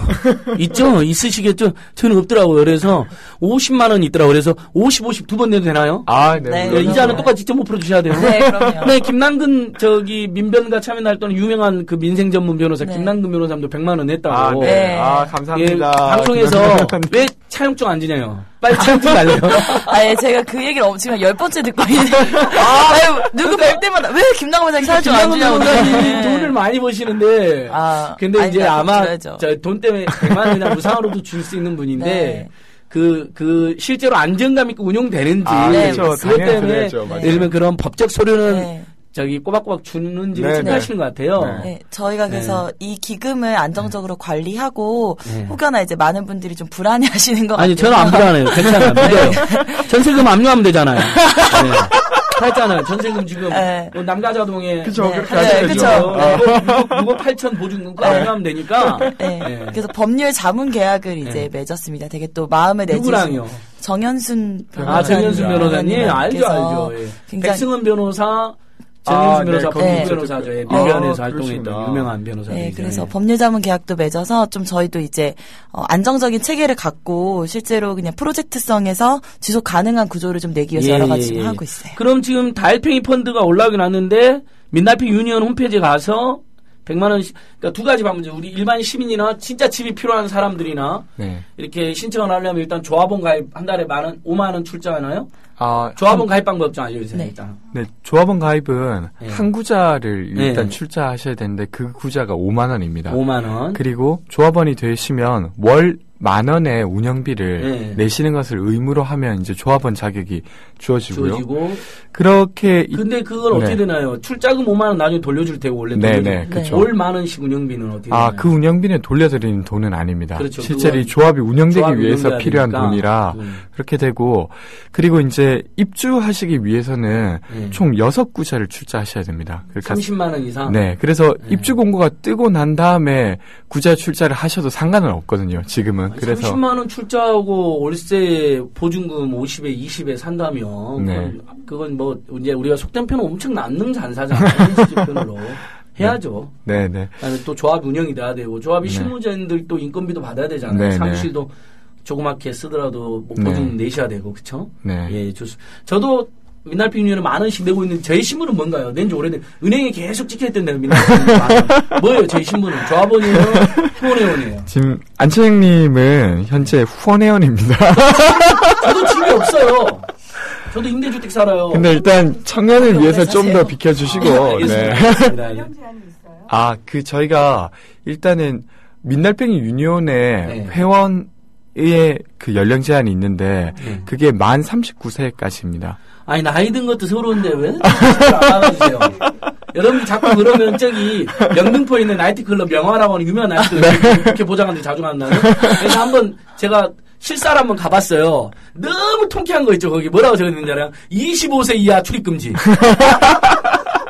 있죠? 있으시겠죠? 저는 없더라고요. 그래서 50만 원 있더라고요. 그래서 50 두 번 내도 되나요? 네. 네, 이자는 똑같이 2.5% 주셔야 돼요. 네, 그럼요. 네, 김남근 민변가 참여날동안 유명한 그 민생 전문 변호사 네. 김남근 변호사님도 100만 원 냈다고. 네. 감사합니다. 예, 방송에서 왜 차용증 안 주냐요? 빨리 차용증 달래요. 예, 제가 그 얘기를 지금 10번째 듣고 있는데. 누구 뵐 때마다 왜 김남근 회장이 차용증 안 주냐고. 돈을 많이 버시는데. 근데 이제 아마 돈 때문에 100만 원이나 무상으로도 줄 수 있는 분인데. 네. 그 실제로 안정감 있고 운용되는지. 그렇죠. 그것 때문에 예를 들면 그런 법적 서류는 네. 꼬박꼬박 주는지를 네, 생각하시는 것 같아요. 네, 저희가 그래서 이 기금을 안정적으로 관리하고 네. 혹여나 이제 많은 분들이 좀 불안해하시는 것 같아요. 아니, 저는 안 불안해요. 괜찮아요. 믿어요. 전세금 압류하면 되잖아요. 네. 다 했잖아요. 전세금 지금 남가자동에 그쵸, 그렇게 그쵸. 6억 8천 보증금 압류하면 되니까. 네. 그래서 법률 자문 계약을 이제 맺었습니다. 되게 또 마음을 내주신 누구랑요? 정현순 변호사님. 정현순 변호사님. 알죠. 예. 굉장히 백승원 변호사, 정현순 변호사, 법률 변호사죠. 예, 민변에서 활동했던 그러시구나. 유명한 변호사님. 네, 그래서 법률 자문 계약도 맺어서 좀 저희도 이제 안정적인 체계를 갖고 실제로 그냥 프로젝트성에서 지속 가능한 구조를 좀 내기 위해서 여러 가지 지금 하고 있어요. 그럼 지금 달팽이 펀드가 올라오긴 왔는데 민달팽이 유니언 홈페이지에 가서 100만 원, 그러니까 두 가지 방법이죠. 우리 일반 시민이나 진짜 집이 필요한 사람들이나 이렇게 신청을 하려면 일단 조합원 가입 한 달에 5만 원 출자하나요? 조합원 가입 방법 좀 알려주세요. 일단. 네, 조합원 가입은 한 구자를 일단 출자하셔야 되는데 그 구자가 5만 원입니다. 5만 원. 그리고 조합원이 되시면 월 10,000원의 운영비를 내시는 것을 의무로 하면 이제 조합원 자격이 주어지고 그렇게 근데 그건 어떻게 되나요? 출자금 5만 원 나중에 돌려줄 테고 원래 그렇죠. 월 10,000원씩 운영비는 어떻게 되나요? 그 운영비는 돌려드리는 돈은 아닙니다. 그렇죠. 실제로 이 조합이 운영되기 위해서 필요한 돈이라 그렇게 되고 그리고 이제 입주하시기 위해서는 총 6구자를 출자하셔야 됩니다. 그러니까 30만 원 이상? 네. 그래서 입주 공고가 뜨고 난 다음에 구자 출자를 하셔도 상관은 없거든요. 지금은. 그래서 30만 원 출자하고 월세 보증금 50에 20에 산다면 그건 뭐 이제 우리가 속된 편은 엄청 난능잔사잖아요. 편으로 해야죠. 네네. 또 조합 운영이 돼야 되고 조합이 실무자님들 또 인건비도 받아야 되잖아요. 사무실도 조그맣게 쓰더라도 뭐 보증 내셔야 되고 그렇죠? 네. 예, 좋습니다. 저도 민달팽이 유니언에 10,000원씩 내고 있는 저희 신분은 뭔가요? 낸지 오래된 은행에 계속 찍혀있던 데는 민달팽이 뭐예요? 저희 신분은 조합원이에요? 후원회원이에요? 지금 안채영님은 현재 후원회원입니다. 저도 집이 없어요. 저도 임대주택 살아요. 근데 일단 청년을 위해서 좀 더 비켜주시고. 저희가 일단은 민달팽이 유니온의 회원의 그 연령 제한이 있는데 그게 만 39세까지입니다. 아니 나이 든 것도 서러운데 왜 안 알아주세요. 여러분이 자꾸 그러면 저기 영등포에 있는 나이트클럽 명화라고 하는 유명한 나이트클럽 국회 보좌관들이 자주 만나요. 그래서 한번 제가 실사를 한번 가봤어요. 너무 통쾌한 거 있죠. 거기 뭐라고 적어있는지 알아요? 25세 이하 출입금지.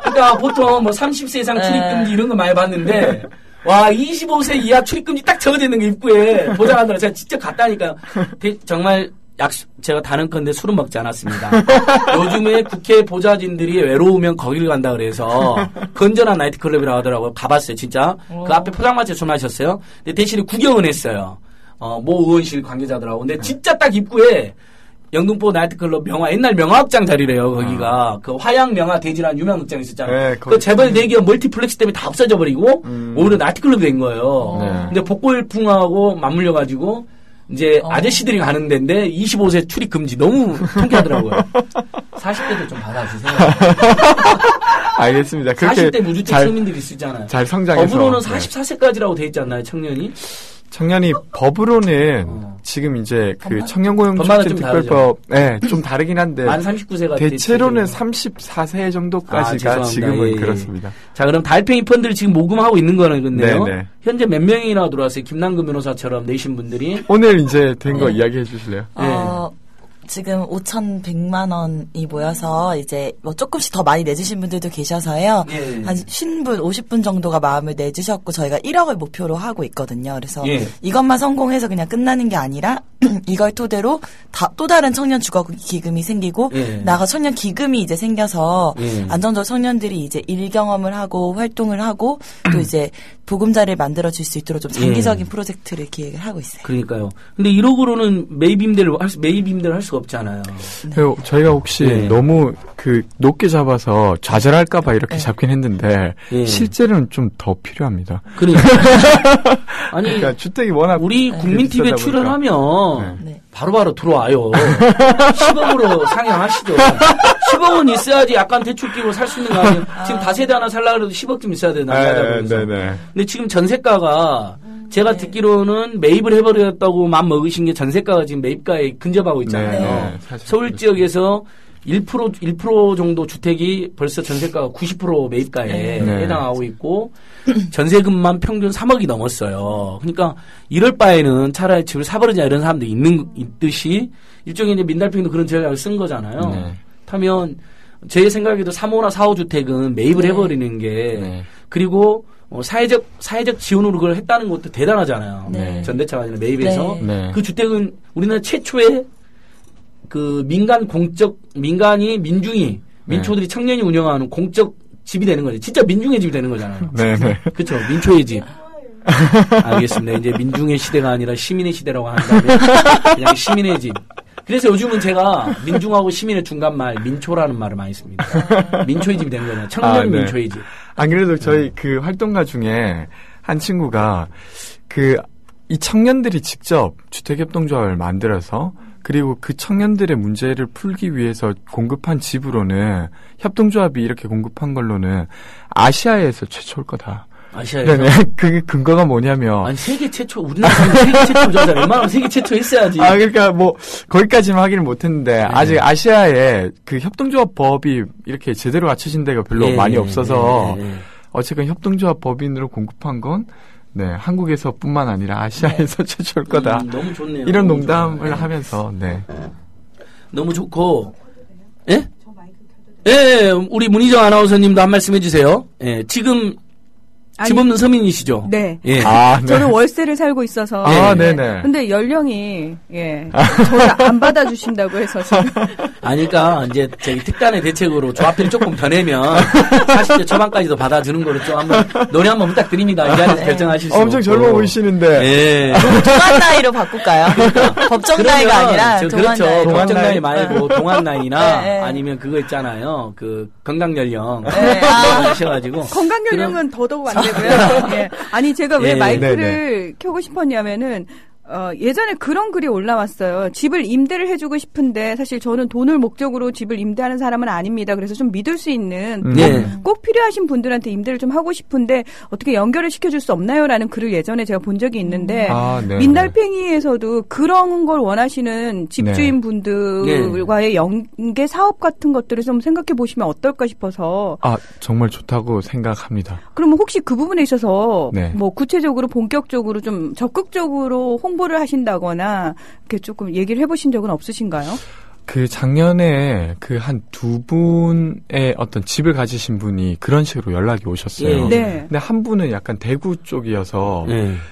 그러니까 보통 뭐 30세 이상 출입금지 이런 거 많이 봤는데 와 25세 이하 출입금지 딱 적어져 있는 게 입구에 보좌관들 제가 직접 갔다니까요. 정말 제가 단언컨대 술은 먹지 않았습니다. 요즘에 국회 보좌진들이 외로우면 거기를 간다 그래서 건전한 나이트클럽이라고 하더라고요. 가봤어요, 진짜. 그 앞에 포장마차에 술 마셨어요. 근데 대신에 구경은 했어요. 모 의원실 관계자들하고. 근데 진짜 딱 입구에 영등포 나이트클럽 명화, 옛날 명화극장 자리래요, 거기가. 그 화양 명화 대지라는 유명 극장 있었잖아요. 그 재벌 대기업 멀티플렉스 때문에 다 없어져 버리고, 오히려 나이트클럽이 된 거예요. 근데 복고일풍하고 맞물려가지고, 이제 아저씨들이 가는 데인데 25세 출입 금지 너무 통쾌하더라고요. 40대도 좀 받아주세요. 알겠습니다. 40대 무주택 시민들이 쓰잖아요. 잘 성장해서. 법으로는 44세까지라고 돼 있지 않나요, 청년이? 청년이 법으로는 지금 이제 그 청년고용주택특별법 좀 다르긴 한데 만 39세가 대체로는 34세 정도까지가 지금은 그렇습니다. 자, 그럼 달팽이 펀드를 지금 모금하고 있는 거는 근데요. 현재 몇 명이나 들어왔어요? 김남근 변호사처럼 내신 분들이. 오늘 이제 된 거 이야기해 주실래요? 지금 5,100만 원이 모여서 이제 뭐 조금씩 더 많이 내주신 분들도 계셔서요. 한 50분, 50분 정도가 마음을 내주셨고 저희가 1억을 목표로 하고 있거든요. 그래서 이것만 성공해서 그냥 끝나는 게 아니라 이걸 토대로 또 다른 청년 주거 기금이 생기고 나아가 청년 기금이 이제 생겨서 안정적으로 청년들이 이제 일 경험을 하고 활동을 하고 또 이제 보금자리를 만들어 줄 수 있도록 좀 장기적인 프로젝트를 기획을 하고 있어요. 그러니까요. 근데 1억으로는 매입 임대를 할 수가 없잖아요. 저희가 혹시 너무 그 높게 잡아서 좌절할까봐 이렇게 잡긴 했는데 실제로는 좀 더 필요합니다. 아니 그러니까 주택이 워낙 우리 국민 TV에 출연하면 바로바로 들어와요. 10억으로 상향하시죠. 10억은 있어야지 약간 대출 끼고 살 수 있는 거 아니에요. 지금 다세대 하나 살라 그래도 10억쯤 있어야 되나. 근데 지금 전세가가 제가 듣기로는 매입을 해버렸다고 마음 먹으신 게 전세가가 지금 매입가에 근접하고 있잖아요. 서울 지역에서 1% 정도 주택이 벌써 전세가가 90% 매입가에 해당하고 있고 전세금만 평균 3억이 넘었어요. 그러니까 이럴 바에는 차라리 집을 사버리자 이런 사람도 있듯이 일종의 이제 민달팽이도 그런 전략을 쓴 거잖아요. 하면 제 생각에도 3호나 4호 주택은 매입을 해버리는 게 그리고 사회적 지원으로 그걸 했다는 것도 대단하잖아요. 전대차가 아니라 매입해서 그 주택은 우리나라 최초의 그 민간이 민초들이 청년이 운영하는 공적 집이 되는 거죠. 진짜 민중의 집이 되는 거잖아요. 그렇죠. 민초의 집. 알겠습니다. 이제 민중의 시대가 아니라 시민의 시대라고 한다면 그냥 시민의 집. 그래서 요즘은 제가 민중하고 시민의 중간말 민초라는 말을 많이 씁니다. 민초의 집이 되는 거잖아요. 청년 민초의 집. 안 그래도 저희 그 활동가 중에 한 친구가 이 청년들이 직접 주택협동조합을 만들어서 그리고 그 청년들의 문제를 풀기 위해서 공급한 집으로는 협동조합이 이렇게 공급한 걸로는 아시아에서 최초일 거다. 아시아에서? 그게 근거가 뭐냐면. 아니, 세계 최초, 우리나라는 세계 최초잖아요. 웬만하면 세계 최초 했어야지. 그러니까 거기까지만 하기는 못했는데, 아직 아시아에 그 협동조합 법이 이렇게 제대로 갖춰진 데가 별로 많이 없어서, 어쨌든 협동조합 법인으로 공급한 건, 한국에서 뿐만 아니라 아시아에서 최초일 거다. 너무 좋네요. 이런 농담을 하면서, 너무 좋고, 우리 문희정 아나운서님도 한 말씀 해주세요. 지금, 집 없는 서민이시죠? 네. 네. 저는 월세를 살고 있어서. 네네. 근데 연령이, 저를 안 받아주신다고 해서 지금. 그러니까, 이제, 특단의 대책으로 조합비를 조금 더 내면, 40대 초반까지도 받아주는 거로 좀 한번, 노래 한번 부탁드립니다. 이 자리에서 결정하실 수 있고. 엄청 젊어 보이시는데. 동안 나이로 바꿀까요? 법정 나이가 아니라, 그렇죠. 나이로. 법정 나이 말고, 동안 나이나, 아니면 그거 있잖아요. 건강연령. 하셔가지고. 건강연령은 더더욱 안 되고요. 아니, 제가 왜 마이크를 켜고 싶었냐면은, 예전에 그런 글이 올라왔어요. 집을 임대를 해주고 싶은데 사실 저는 돈을 목적으로 집을 임대하는 사람은 아닙니다. 그래서 좀 믿을 수 있는 꼭 필요하신 분들한테 임대를 좀 하고 싶은데 어떻게 연결을 시켜줄 수 없나요?라는 글을 예전에 제가 본 적이 있는데 민달팽이에서도 그런 걸 원하시는 집주인분들과의 연계 사업 같은 것들을 좀 생각해 보시면 어떨까 싶어서. 정말 좋다고 생각합니다. 그러면 혹시 그 부분에 있어서 뭐 구체적으로 본격적으로 좀 적극적으로 홍보를 하신다거나 이렇게 조금 얘기를 해보신 적은 없으신가요? 작년에 한 두 분의 어떤 집을 가지신 분이 그런 식으로 연락이 오셨어요. 근데 한 분은 약간 대구 쪽이어서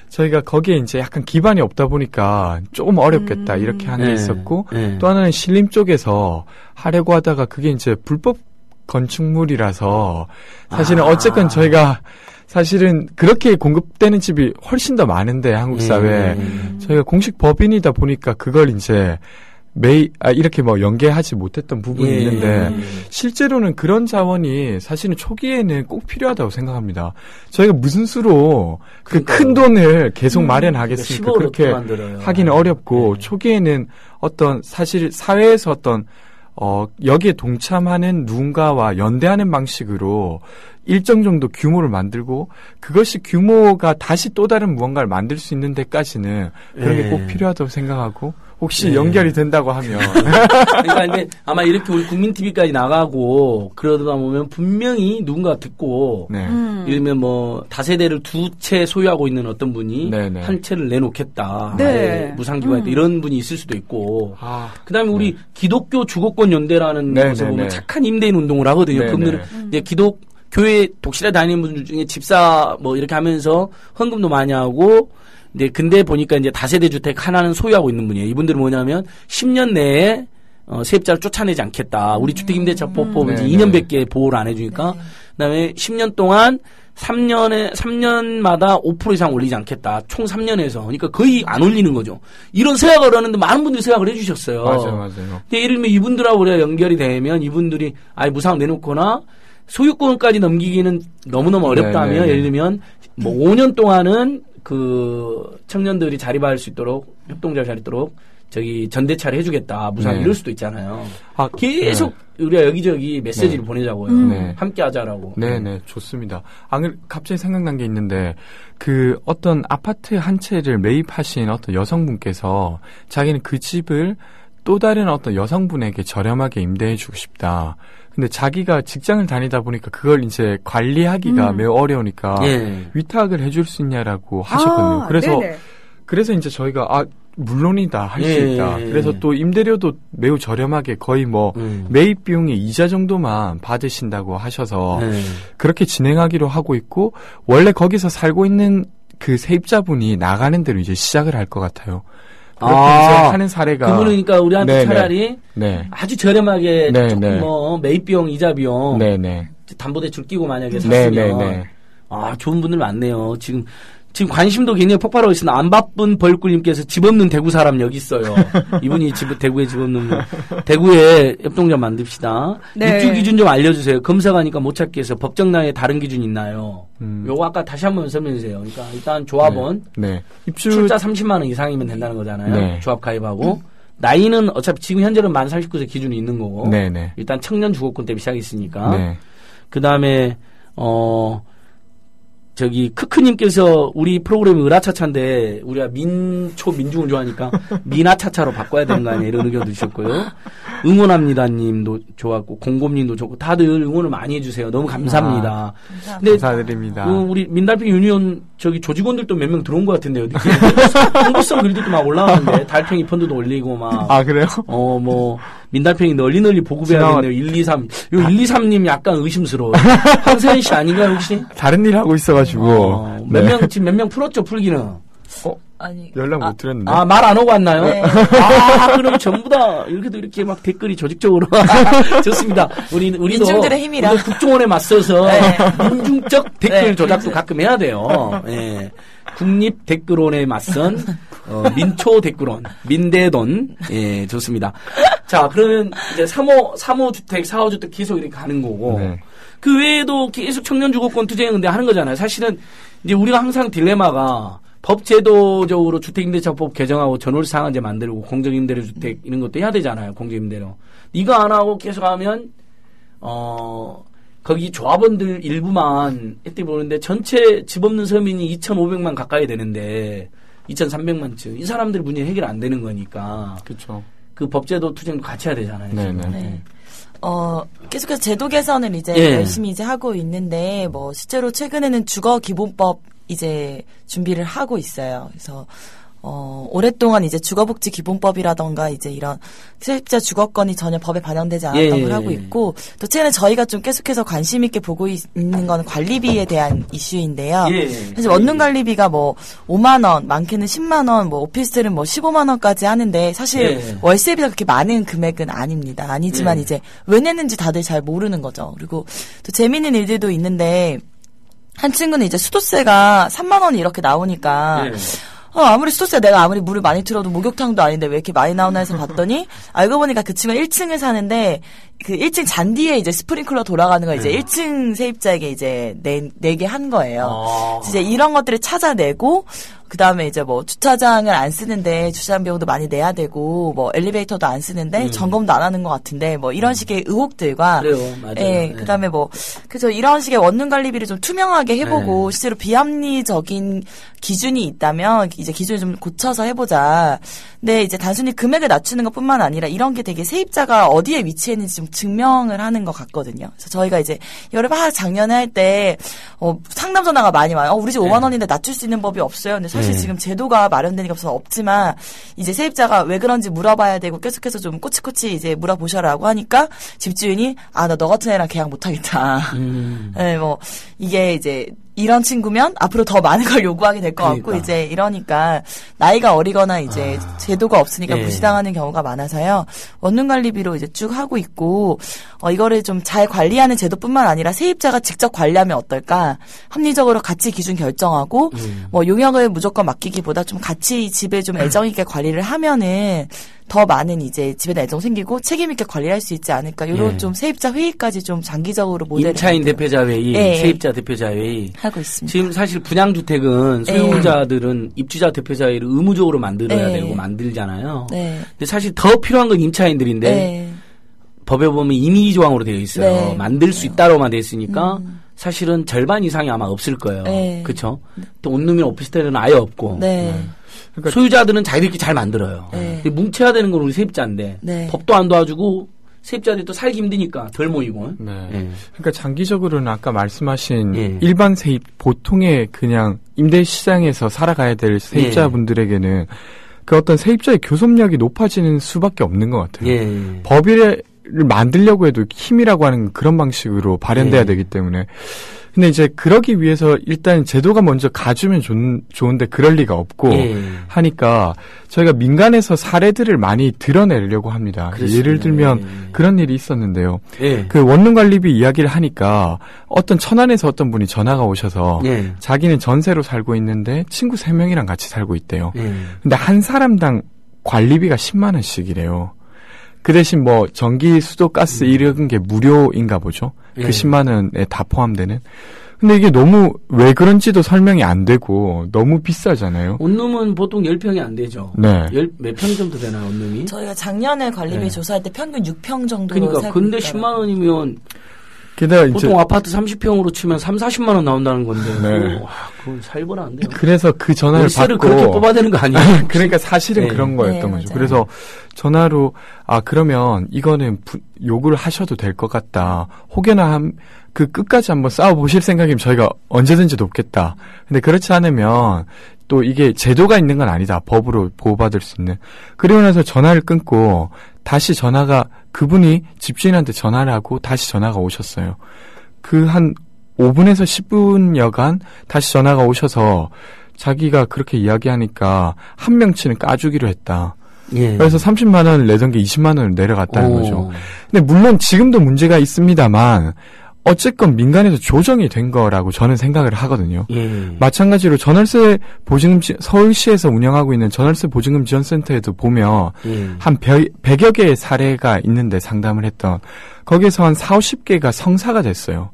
저희가 거기에 이제 약간 기반이 없다 보니까 조금 어렵겠다 이렇게 한 게 있었고 또 하나는 신림 쪽에서 하려고 하다가 그게 이제 불법 건축물이라서 사실은 어쨌건 저희가 사실은 그렇게 공급되는 집이 훨씬 더 많은데 한국 사회에 저희가 공식 법인이다 보니까 그걸 이제 이렇게 뭐 연계하지 못했던 부분이 예. 있는데, 실제로는 그런 자원이 사실은 초기에는 꼭 필요하다고 생각합니다. 저희가 무슨 수로 그 큰 돈을 계속 마련하겠습니까? 그렇게 하기는 어렵고, 초기에는 어떤 사실 사회에서 어떤 여기에 동참하는 누군가와 연대하는 방식으로 일정 정도 규모를 만들고 그것이 규모가 다시 또 다른 무언가를 만들 수 있는 데까지는 그런 게 꼭 필요하다고 생각하고 혹시 연결이 된다고 하면 그러니까 이제 아마 이렇게 우리 국민 TV까지 나가고 그러다 보면 분명히 누군가 듣고 예를 들면 뭐 다세대를 두 채 소유하고 있는 어떤 분이 한 채를 내놓겠다. 무상기관에 이런 분이 있을 수도 있고 그다음에 우리 기독교 주거권 연대라는 곳에 보면 착한 임대인 운동을 하거든요. 그분들은 이제 교회 독실에 다니는 분들 중에 집사 뭐 이렇게 하면서 헌금도 많이 하고 이제 근데 보니까 이제 다세대 주택 하나는 소유하고 있는 분이에요. 이분들은 뭐냐면 10년 내에 세입자를 쫓아내지 않겠다. 우리 주택임대차법은 2년밖에 보호를 안 해주니까 그다음에 10년 동안 3년마다 5% 이상 올리지 않겠다. 총 3년에서. 그러니까 거의 안 올리는 거죠. 이런 서약을 하는데 많은 분들이 서약을 해주셨어요. 맞아요. 근데 예를 들면 이분들하고 우리가 연결이 되면 이분들이 아예 무상 내놓거나 소유권까지 넘기기는 너무너무 어렵다면 예를 들면 뭐 5년 동안은 그 청년들이 자립할 수 있도록 협동조합 잘 있도록 저기 전대차를 해주겠다 무상 이럴 수도 있잖아요. 계속 우리가 여기저기 메시지를 보내자고요. 함께 하자라고. 네네 좋습니다. 갑자기 생각난 게 있는데 그 어떤 아파트 한 채를 매입하신 어떤 여성분께서 자기는 그 집을 또 다른 어떤 여성분에게 저렴하게 임대해주고 싶다. 근데 자기가 직장을 다니다 보니까 그걸 이제 관리하기가 매우 어려우니까 위탁을 해줄 수 있냐라고 하셨거든요. 그래서 이제 저희가 물론이다 할 수 있다. 그래서 또 임대료도 매우 저렴하게 거의 뭐 매입 비용의 이자 정도만 받으신다고 하셔서 그렇게 진행하기로 하고 있고 원래 거기서 살고 있는 그 세입자분이 나가는 대로 이제 시작을 할 것 같아요. 그렇게 이제 하는 사례가 그분은 그러니까 우리한테 차라리 아주 저렴하게 조금 뭐 매입 비용, 이자 비용 담보대출 끼고 만약에 샀으면 좋은 분들 많네요. 지금 관심도 굉장히 폭발하고 있습니다. 안 바쁜 벌꿀님께서 집 없는 대구 사람 여기 있어요. 이분이 대구에 집 없는 분. 대구에 협동조합 만듭시다. 입주 기준 좀 알려주세요. 검사 가니까 못 찾게 해서 법정나에 다른 기준 있나요? 요거 아까 다시 한번 설명해 주세요. 그러니까 일단 조합원 출자 30만 원 이상이면 된다는 거잖아요. 조합 가입하고 나이는 어차피 지금 현재는 만 39세 기준이 있는 거고 일단 청년 주거권 때문에 시작했으니까 그 다음에 저기 크크님께서 우리 프로그램이 으라차차인데 우리가 민중을 좋아하니까 미나차차로 바꿔야 되는 거 아니에요? 이런 의견도 주셨고요. 응원합니다님도 좋았고 공곰님도 좋고 다들 응원을 많이 해주세요. 너무 감사합니다. 근데 감사드립니다. 우리 민달팽이 유니온 저기 조직원들도 몇 명 들어온 것 같은데요. 홍보성 글들도 막 올라가는데 달팽이 펀드도 올리고 막. 그래요? 뭐 민달팽이 널리 보급해야겠네요. 1, 2, 3. 요 1, 2, 3님 약간 의심스러워요. 황세현 씨 아닌가요 혹시? 다른 일 하고 있어가지고. 지금 몇 명 풀었죠 풀기는? 아니. 연락 못 드렸는데. 말 안 오고 왔나요? 그럼 전부 다 이렇게 막 댓글이 조직적으로. 좋습니다. 우리도. 민중들의 힘이라. 우리도 국정원에 맞서서 민중적 댓글 조작도 가끔 해야 돼요. 국립 댓글원에 맞선, 민초 댓글원, 민대돈. 좋습니다. 자, 그러면 이제 3호 주택, 4호 주택 계속 이렇게 가는 거고. 그 외에도 계속 청년 주거권 투쟁을 하는 거잖아요. 사실은 이제 우리가 항상 딜레마가 법제도적으로 주택임대차법 개정하고 전월세 상한제 만들고 공정임대료 주택 이런 것도 해야 되잖아요. 공정임대료. 네가 안 하고 계속 하면 거기 조합원들 일부만 혜택 보는데 전체 집 없는 서민이 2,500만 가까이 되는데 2,300만 층. 이 사람들 문제 해결 안 되는 거니까. 그렇죠. 그 법제도 투쟁도 같이 해야 되잖아요. 네. 계속해서 제도 개선을 이제 열심히 이제 하고 있는데 뭐 실제로 최근에는 주거 기본법 이제 준비를 하고 있어요. 그래서 오랫동안 이제 주거복지 기본법이라던가 이제 이런 세입자 주거권이 전혀 법에 반영되지 않았던 걸 하고 있고 또 최근에 저희가 좀 계속해서 관심 있게 보고 있는 건 관리비에 대한 이슈인데요. 사실 원룸 관리비가 뭐 5만 원, 많게는 10만 원, 뭐 오피스텔은 뭐 15만 원까지 하는데 사실 월세비가 그렇게 많은 금액은 아닙니다. 아니지만 이제 왜 냈는지 다들 잘 모르는 거죠. 그리고 또 재미있는 일들도 있는데 한 친구는 이제 수도세가 3만 원이 이렇게 나오니까 아무리 수도세가 내가 아무리 물을 많이 틀어도 목욕탕도 아닌데 왜 이렇게 많이 나오나 해서 봤더니 알고 보니까 그 친구가 1층을 사는데 그 1층 잔디에 이제 스프링클러 돌아가는 거 이제 1층 세입자에게 이제 내게 한 거예요. 이제 이런 것들을 찾아내고 그 다음에 이제 뭐 주차장을 안 쓰는데 주차장 비용도 많이 내야 되고 뭐 엘리베이터도 안 쓰는데 점검도 안 하는 것 같은데 뭐 이런 식의 의혹들과 그래요, 맞아요. 예, 그 다음에 뭐 그래서 이런 식의 원룸 관리비를 좀 투명하게 해보고 실제로 비합리적인 기준이 있다면 이제 기준을 좀 고쳐서 해보자. 근데 이제 단순히 금액을 낮추는 것뿐만 아니라 이런 게 되게 세입자가 어디에 위치했는지 좀 증명을 하는 것 같거든요. 그래서 저희가 이제 여름에 작년에 할 때 상담 전화가 많이 와요. 우리 집 5만 원인데 낮출 수 있는 법이 없어요. 근데 사실 지금 제도가 마련되니까 없지만 이제 세입자가 왜 그런지 물어봐야 되고 계속해서 좀 꼬치꼬치 이제 물어보셔라고 하니까 집주인이 나 너 같은 애랑 계약 못하겠다. 네, 뭐 이게 이제 이런 친구면 앞으로 더 많은 걸 요구하게 될 것 같고 이제 이러니까 나이가 어리거나 이제 제도가 없으니까 무시당하는 경우가 많아서요. 원룸 관리비로 이제 쭉 하고 있고 이거를 좀 잘 관리하는 제도뿐만 아니라 세입자가 직접 관리하면 어떨까? 합리적으로 가치 기준 결정하고 뭐 용역을 무조건 맡기기보다 좀 같이 집에 좀 애정 있게 관리를 하면은 더 많은 이제 집에 애정 생기고 책임 있게 관리할 수 있지 않을까. 이런 좀 세입자 회의까지 좀 장기적으로 모델을 임차인 대표자 회의, 세입자 대표자 회의 하고 있습니다. 지금 사실 분양주택은 소유자들은 입주자 대표자 회의를 의무적으로 만들어야 되고 만들잖아요. 근데 사실 더 필요한 건 임차인들인데 법에 보면 임의 조항으로 되어 있어요. 만들 수 있다로만 되어 있으니까 사실은 절반 이상이 아마 없을 거예요. 그렇죠? 또 온룸이나 오피스텔은 아예 없고. 그러니까 소유자들은 자기들끼리 잘 만들어요. 뭉쳐야 되는 건 우리 세입자인데 법도 안 도와주고 세입자들이 또 살기 힘드니까 덜 모이고. 그러니까 장기적으로는 아까 말씀하신 일반 세입 보통의 그냥 임대 시장에서 살아가야 될 세입자분들에게는 그 어떤 세입자의 교섭력이 높아지는 수밖에 없는 것 같아요. 법을 만들려고 해도 힘이라고 하는 그런 방식으로 발현돼야 되기 때문에. 근데 이제 그러기 위해서 일단 제도가 먼저 가주면 좋은데 그럴 리가 없고 하니까 저희가 민간에서 사례들을 많이 드러내려고 합니다. 그렇습니다. 예를 들면 그런 일이 있었는데요. 그 원룸 관리비 이야기를 하니까 어떤 천안에서 어떤 분이 전화가 오셔서 자기는 전세로 살고 있는데 친구 3명이랑 같이 살고 있대요. 근데 한 사람당 관리비가 10만 원씩이래요. 그 대신 뭐 전기, 수도, 가스 이런 게 무료인가 보죠. 그 10만 원에 다 포함되는. 근데 이게 너무 왜 그런지도 설명이 안 되고 너무 비싸잖아요. 원룸은 보통 10평이 안 되죠. 몇 평 정도 되나요, 원룸이? 저희가 작년에 관리비 조사할 때 평균 6평 정도. 그러니까 근데 10만 원이면 게다가 보통 이제 아파트 30평으로 치면 3, 40만 원 나온다는 건데. 그건 살벌 안 돼요. 그래서 그 전화를 받고 그렇게 뽑아내는 거 아니에요? 그러니까 사실은 그런 거였던 거죠. 그래서 전화로 그러면 이거는 요구를 하셔도 될 것 같다. 혹여나 그 끝까지 한번 싸워보실 생각이면 저희가 언제든지 돕겠다. 근데 그렇지 않으면 또 이게 제도가 있는 건 아니다. 법으로 보호받을 수 있는. 그리고 나서 전화를 끊고 다시 그분이 집주인한테 전화를 하고 다시 전화가 오셨어요. 그 한 5분에서 10분여간 다시 전화가 오셔서 자기가 그렇게 이야기하니까 한 명치는 까주기로 했다. 그래서 30만 원을 내던 게 20만 원을 내려갔다는 거죠. 근데 물론 지금도 문제가 있습니다만 어쨌건 민간에서 조정이 된 거라고 저는 생각을 하거든요. 마찬가지로 전월세 보증금 서울시에서 운영하고 있는 전월세 보증금 지원센터에도 보면 한 100여 개의 사례가 있는데 상담을 했던 거기에서 한 40-50개가 성사가 됐어요.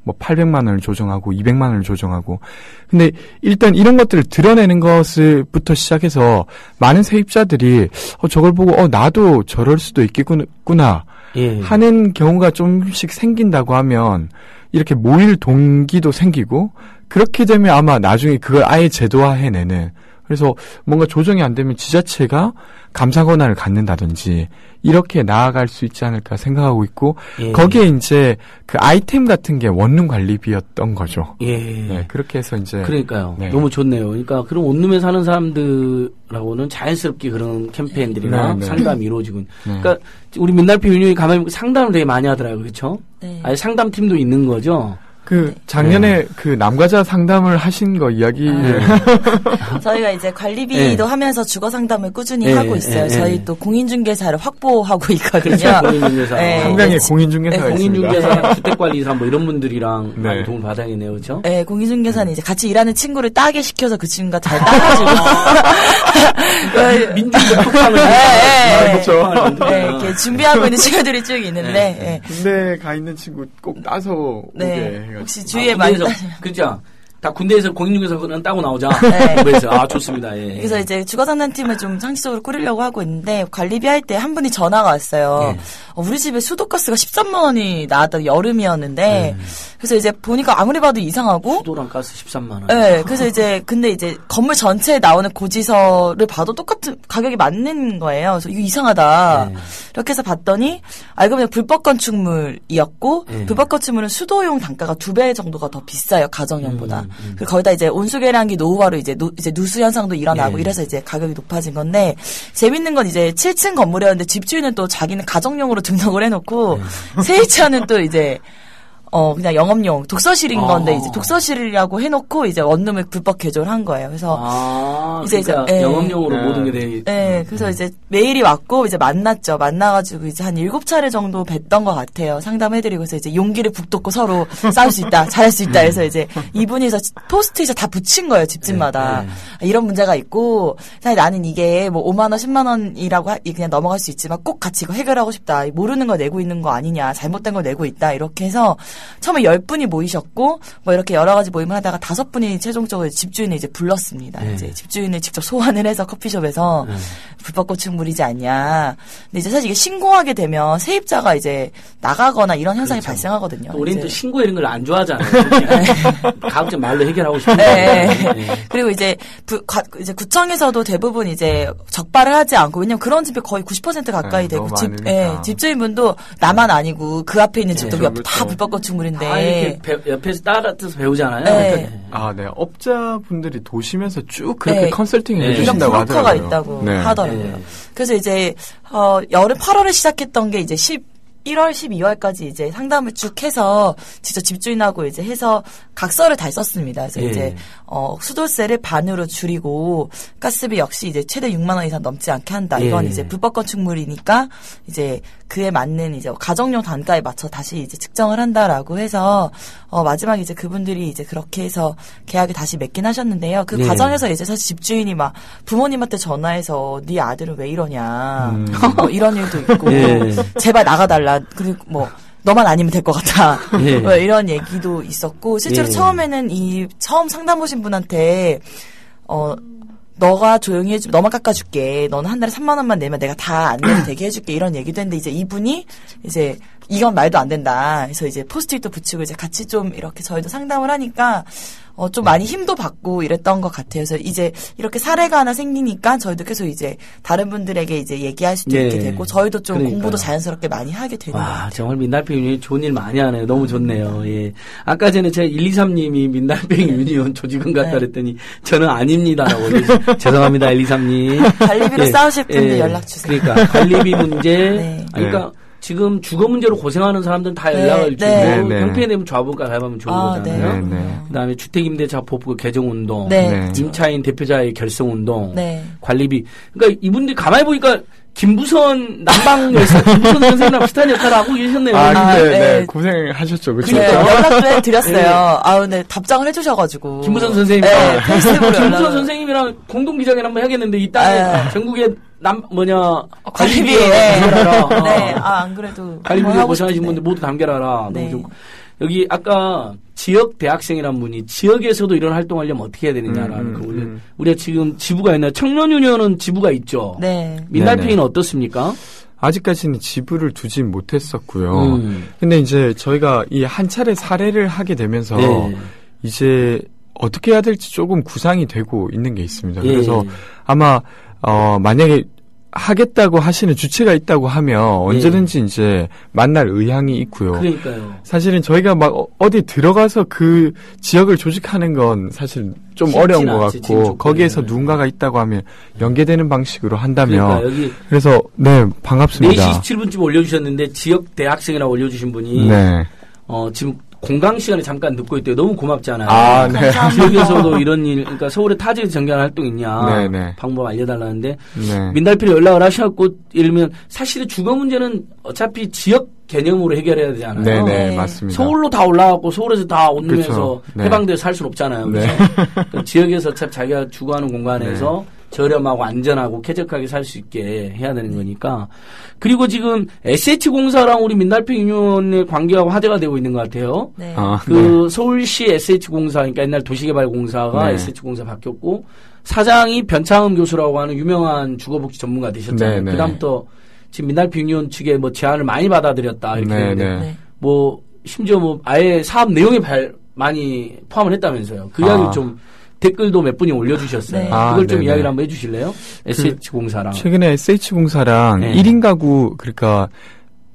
뭐 800만 원을 조정하고 200만 원을 조정하고. 근데 일단 이런 것들을 드러내는 것부터 시작해서 많은 세입자들이 저걸 보고 나도 저럴 수도 있겠구나 하는 경우가 좀씩 생긴다고 하면 이렇게 모일 동기도 생기고 그렇게 되면 아마 나중에 그걸 아예 제도화해내는 그래서 뭔가 조정이 안 되면 지자체가 감사 권한을 갖는다든지 이렇게 나아갈 수 있지 않을까 생각하고 있고 거기에 이제 그 아이템 같은 게 원룸 관리비였던 거죠. 그렇게 해서 이제 그러니까요. 너무 좋네요. 그러니까 그런 원룸에 사는 사람들하고는 자연스럽게 그런 캠페인들이나 상담이 이루어지고. 그러니까 우리 민날피 유니온이 가만히 상담을 되게 많이 하더라고요. 그렇죠? 아예 상담팀도 있는 거죠. 작년에 그 남과자 상담을 하신 거 이야기. 저희가 이제 관리비도 하면서 주거 상담을 꾸준히 하고 있어요. 저희 또 공인중개사를 확보하고 있거든요. 그렇죠, 공인중개사. 한 명의 공인중개사가 있습니다. 공인중개사, 주택관리사 뭐 이런 분들이랑 많이 도움을 받아야겠네요, 그렇죠? 네, 공인중개사는 이제 같이 일하는 친구를 따게 시켜서 그 친구가 잘 따가지고 민중개사 폭탄을 이렇게 준비하고 있는 친구들이 쭉 있는데 군대 가 있는 친구 꼭 따서 오게 해가지고. 혹시 주위에 많이 그죠? 다 군대에서 공인중개사는 따고 나오자. 그래서 좋습니다. 그래서 이제 주거상담팀을 좀 상시적으로 꾸리려고 하고 있는데 관리비 할 때 한 분이 전화가 왔어요. 우리 집에 수도가스가 13만 원이 나왔다. 여름이었는데 그래서 이제 보니까 아무리 봐도 이상하고 수도랑 가스 13만 원. 그래서 이제 근데 이제 건물 전체에 나오는 고지서를 봐도 똑같은 가격이 맞는 거예요. 그래서 이거 이상하다. 이렇게 해서 봤더니 알고 보니 불법 건축물이었고 불법 건축물은 수도용 단가가 2배 정도가 더 비싸요. 가정용보다. 그리고 거기다 이제 온수계량기 노후화로 이제 누수 현상도 일어나고 이래서 이제 가격이 높아진 건데 재밌는 건 이제 7층 건물이었는데 집주인은 또 자기는 가정용으로 등록을 해놓고 세입자는 또 이제 그냥 영업용 독서실인 건데 이제 독서실이라고 해놓고 이제 원룸을 불법 개조를 한 거예요. 그래서 이제 영업용으로 모든 게 그래서 이제 메일이 왔고 이제 만났죠. 만나가지고 이제 한 7차례 정도 뵀던 것 같아요. 상담해드리고 해서 이제 용기를 북돋고 서로 싸울 수 있다, 잘할 수 있다 해서 이제 이분이서 포스트잇에 다 붙인 거예요. 집집마다 이런 문제가 있고 사실 나는 이게 뭐 5만 원, 10만 원이라고 그냥 넘어갈 수 있지만 꼭 같이 이거 해결하고 싶다. 모르는 거 내고 있는 거 아니냐, 잘못된 거 내고 있다 이렇게 해서. 처음에 10분이 모이셨고, 뭐 이렇게 여러 가지 모임을 하다가 5분이 최종적으로 집주인을 이제 불렀습니다. 이제 집주인을 직접 소환을 해서 커피숍에서 불법 건축물이지 않냐. 근데 이제 사실 이게 신고하게 되면 세입자가 이제 나가거나 이런 현상이 발생하거든요. 우리는 또 신고 이런 걸 안 좋아하잖아요. 가급적 말로 해결하고 싶은데. 그리고 이제 이제 구청에서도 대부분 이제 적발을 하지 않고, 왜냐면 그런 집이 거의 90% 가까이 되고, 집주인분도 나만 아니고 그 앞에 있는 집도 다 불법 건축물인데. 이렇게 옆에서 따라서 배우잖아요. 업자분들이 도심에서 쭉 그렇게 컨설팅을 해주신다고 하더라고요. 브로커가 있다고 하더라고요. 그래서 이제 여름 8월에 시작했던 게 이제 1월, 12월까지 이제 상담을 쭉 해서 직접 집주인하고 이제 해서 각서를 다 썼습니다. 그래서 이제 수도세를 반으로 줄이고 가스비 역시 이제 최대 6만 원 이상 넘지 않게 한다. 이건 이제 불법 건축물이니까 이제 그에 맞는 이제 가정용 단가에 맞춰 다시 이제 측정을 한다라고 해서 마지막에 이제 그분들이 이제 그렇게 해서 계약을 다시 맺긴 하셨는데요. 그 과정에서 이제 사실 집주인이 막 부모님한테 전화해서 네 아들은 왜 이러냐 뭐 이런 일도 있고 제발 나가달라. 그리고 뭐 너만 아니면 될 것 같아. 뭐 이런 얘기도 있었고 실제로 처음에는 처음 상담 오신 분한테 너가 조용히 해주면 너만 깎아줄게. 너는 한 달에 3만 원만 내면 내가 다 안 내도 되게 해줄게. 이런 얘기도 했는데 이제 이분이 이제 이건 말도 안 된다. 그래서 이제 포스트잇도 붙이고 이제 같이 좀 이렇게 저희도 상담을 하니까 좀 많이 힘도 받고 이랬던 것 같아요. 그래서 이제 이렇게 사례가 하나 생기니까 저희도 계속 이제 다른 분들에게 이제 얘기할 수도 있게 되고 저희도 좀 공부도 자연스럽게 많이 하게 되는 것 같아요. 정말 민달팽이 유니온 좋은 일 많이 하네요. 너무 좋네요. 아까 전에 제가 123님이 민달팽이 유니온 조직원 같다 그랬더니 저는 아닙니다라고 죄송합니다 123님. 관리비로 싸우실 분들 연락 주세요. 그러니까 관리비 문제 그러니까 지금 주거 문제로 고생하는 사람들은 다 연락을 주고 형편되면 좌우가 가입하면 좋은 거잖아요. 그다음에 주택임대차 보호 개정운동, 임차인 대표자의 결성운동, 관리비. 그러니까 이분들이 가만히 보니까 김부선 남방여사 김부선 선생님랑 비슷한 역할을 하고 계셨네요. 근데 고생하셨죠, 그렇죠? 연락도 해드렸어요. 근데 답장을 해주셔가지고 김부선 선생님, 김부선 선생님이랑 공동 기자회견 한번 해야겠는데 이 땅에 전국에 관리비 담겨라. 안 그래도 관리비에 고생하신 분들 모두 담겨라. 여기 아까 지역 대학생이란 분이 지역에서도 이런 활동하려면 어떻게 해야 되느냐라는 우리가 지금 지부가 있나요? 청년유니온은 지부가 있죠. 민달팽이는 어떻습니까? 아직까지는 지부를 두진 못했었고요. 근데 이제 저희가 이 한 차례 사례를 하게 되면서 이제 어떻게 해야 될지 조금 구상이 되고 있는 게 있습니다. 그래서 아마 만약에 하겠다고 하시는 주체가 있다고 하면 언제든지 이제 만날 의향이 있고요. 그러니까요. 사실은 저희가 막 어디 들어가서 그 지역을 조직하는 건 사실 좀 어려운 것 같고 거기에서 누군가가 있다고 하면 연계되는 방식으로 한다면 여기 그래서 반갑습니다. 4시 17분쯤 올려주셨는데 지역 대학생이라고 올려주신 분이 지금 공강 시간에 잠깐 듣고 있대요. 너무 고맙잖아요. 아, 네. 지역에서도 이런 일, 그러니까 서울에 타지에서 정기하는 활동 있냐. 네네. 방법 알려달라는데. 네. 민달피로 연락을 하셔갖고, 예를 들면, 사실은 주거 문제는 어차피 지역 개념으로 해결해야 되잖아요. 네네, 맞습니다. 서울로 다 올라가고 서울에서 다 오면서 네. 해방돼서 살 수는 없잖아요. 그래서 네. 지역에서 어차피 자기가 주거하는 공간에서 네. 저렴하고 안전하고 쾌적하게 살 수 있게 해야 되는 거니까. 그리고 지금 SH공사랑 우리 민달평 유니온의 관계가 화제가 되고 있는 것 같아요. 네. 네. 서울시 SH공사, 그러니까 옛날 도시개발공사가 네. SH공사 바뀌었고 사장이 변창흠 교수라고 하는 유명한 주거복지 전문가 되셨잖아요. 네. 그다음부터 지금 민달평 유니온 측에 뭐 제안을 많이 받아들였다 이렇게 했는데 네. 뭐 심지어 뭐 아예 사업 내용에 많이 포함을 했다면서요. 그 이야기를 좀 댓글도 몇 분이 올려주셨어요. 네. 그걸 좀 이야기를 한번 해주실래요? SH공사랑. 최근에 SH공사랑 네. 1인 가구, 그러니까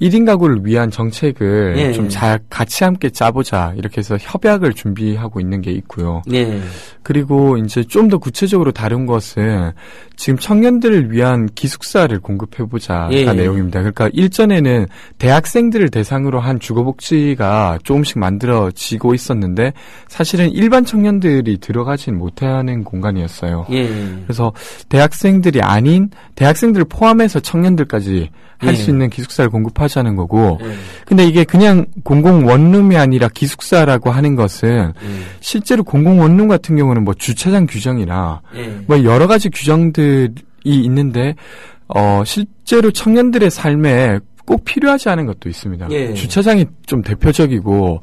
1인 가구를 위한 정책을 네. 좀 같이 함께 짜보자. 이렇게 해서 협약을 준비하고 있는 게 있고요. 네. 그리고 이제 좀 더 구체적으로 다룬 것은 지금 청년들을 위한 기숙사를 공급해보자가 네. 내용입니다. 그러니까 일전에는 대학생들을 대상으로 한 주거복지가 조금씩 만들어지고 있었는데 사실은 일반 청년들이 들어가진 못하는 공간이었어요. 네. 그래서 대학생들이 아닌 대학생들을 포함해서 청년들까지 할 수 있는 기숙사를 공급하자는 거고 근데 이게 그냥 공공원룸이 아니라 기숙사라고 하는 것은 실제로 공공원룸 같은 경우는 뭐 주차장 규정이나 뭐 여러 가지 규정들이 있는데 실제로 청년들의 삶에 꼭 필요하지 않은 것도 있습니다. 주차장이 좀 대표적이고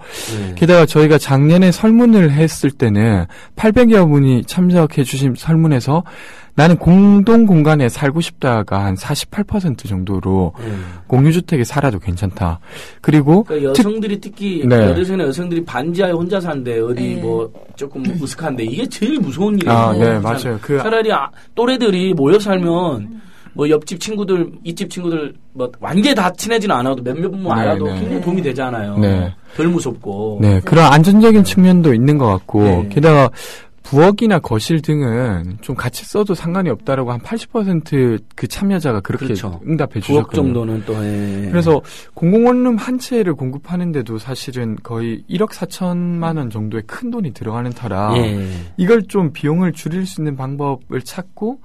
게다가 저희가 작년에 설문을 했을 때는 800여 분이 참석해 주신 설문에서 나는 공동 공간에 살고 싶다가 한 48% 정도로 공유주택에 살아도 괜찮다. 그리고 그러니까 여성들이 특히 여대생의 여성들이 반지하에 혼자 사는데 어디 뭐 조금 으슥한데 이게 제일 무서운 일이에요. 네, 맞아요. 차라리 또래들이 모여 살면 뭐 옆집 친구들, 이집 친구들 뭐 완전히 다 친해지는 않아도 몇몇 분 알아도 굉장히 도움이 되잖아요. 네. 덜 무섭고. 네, 그런 안전적인 측면도 있는 것 같고 게다가 부엌이나 거실 등은 좀 같이 써도 상관이 없다라고 한 80% 그 참여자가 그렇게 그렇죠. 응답해 주셨거든요. 부엌 정도는 또 그래서 공공원룸 한 채를 공급하는데도 사실은 거의 1억 4천만 원 정도의 큰 돈이 들어가는 터라 이걸 좀 비용을 줄일 수 있는 방법을 찾고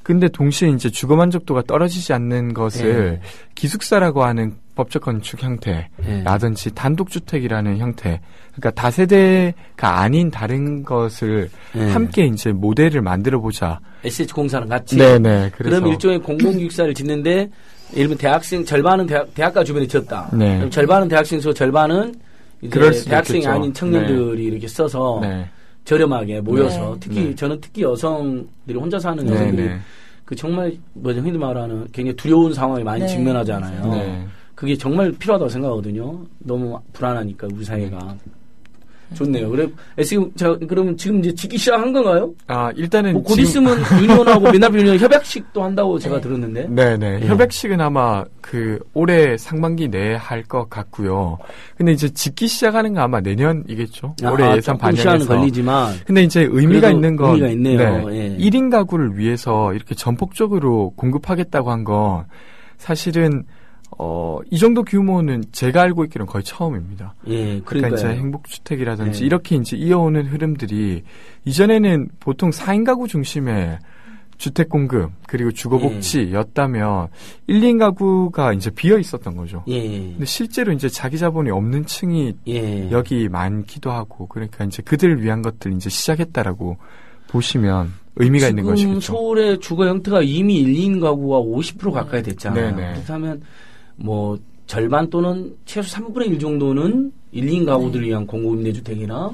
근데 동시에 이제 주거 만족도가 떨어지지 않는 것을 기숙사라고 하는 법적 건축 형태라든지 단독주택이라는 형태, 그러니까 다세대가 아닌 다른 것을 함께 이제 모델을 만들어 보자. SH공사랑 같이. 네네. 그럼 일종의 공공기숙사를 짓는데, 예를 들면 대학생 절반은 대학가 주변에 지었다. 그럼 절반은 대학생이고 절반은 이제 대학생이 아닌 청년들이 이렇게 써서 저렴하게 모여서 특히 저는 특히 여성들이 혼자 사는 여성들이 그 정말 뭐죠 흔히 말하는 굉장히 두려운 상황에 많이 직면하잖아요. 그게 정말 필요하다고 생각하거든요. 너무 불안하니까 우리 사회가. 좋네요. 그래, 그러면 지금 이제 짓기 시작한 건가요? 일단은. 뭐 곧 있으면 유니온하고 민달평 유니온 협약식도 한다고 제가 들었는데. 네네. 협약식은 아마 올해 상반기 내에 할 것 같고요. 근데 이제 짓기 시작하는 건 아마 내년이겠죠. 올해 예산 반영해서. 시간은 걸리지만. 근데 이제 의미가 있는 건. 의미가 있네요. 1인 가구를 위해서 이렇게 전폭적으로 공급하겠다고 한 건 사실은 이 정도 규모는 제가 알고 있기로는 거의 처음입니다. 그러니까 이제 행복주택이라든지 이렇게 이제 이어오는 흐름들이 이전에는 보통 4인 가구 중심의 주택 공급 그리고 주거복지였다면 1, 2인 가구가 이제 비어 있었던 거죠. 근데 실제로 이제 자기 자본이 없는 층이 여기 많기도 하고 그러니까 이제 그들을 위한 것들 이제 시작했다라고 보시면 의미가 있는 것이겠죠. 지금 서울의 주거 형태가 이미 1, 2인 가구가 50% 가까이 됐잖아요. 그렇다면 뭐 절반 또는 최소 3분의 1 정도는 1, 2인 가구들을 위한 공공임대주택이나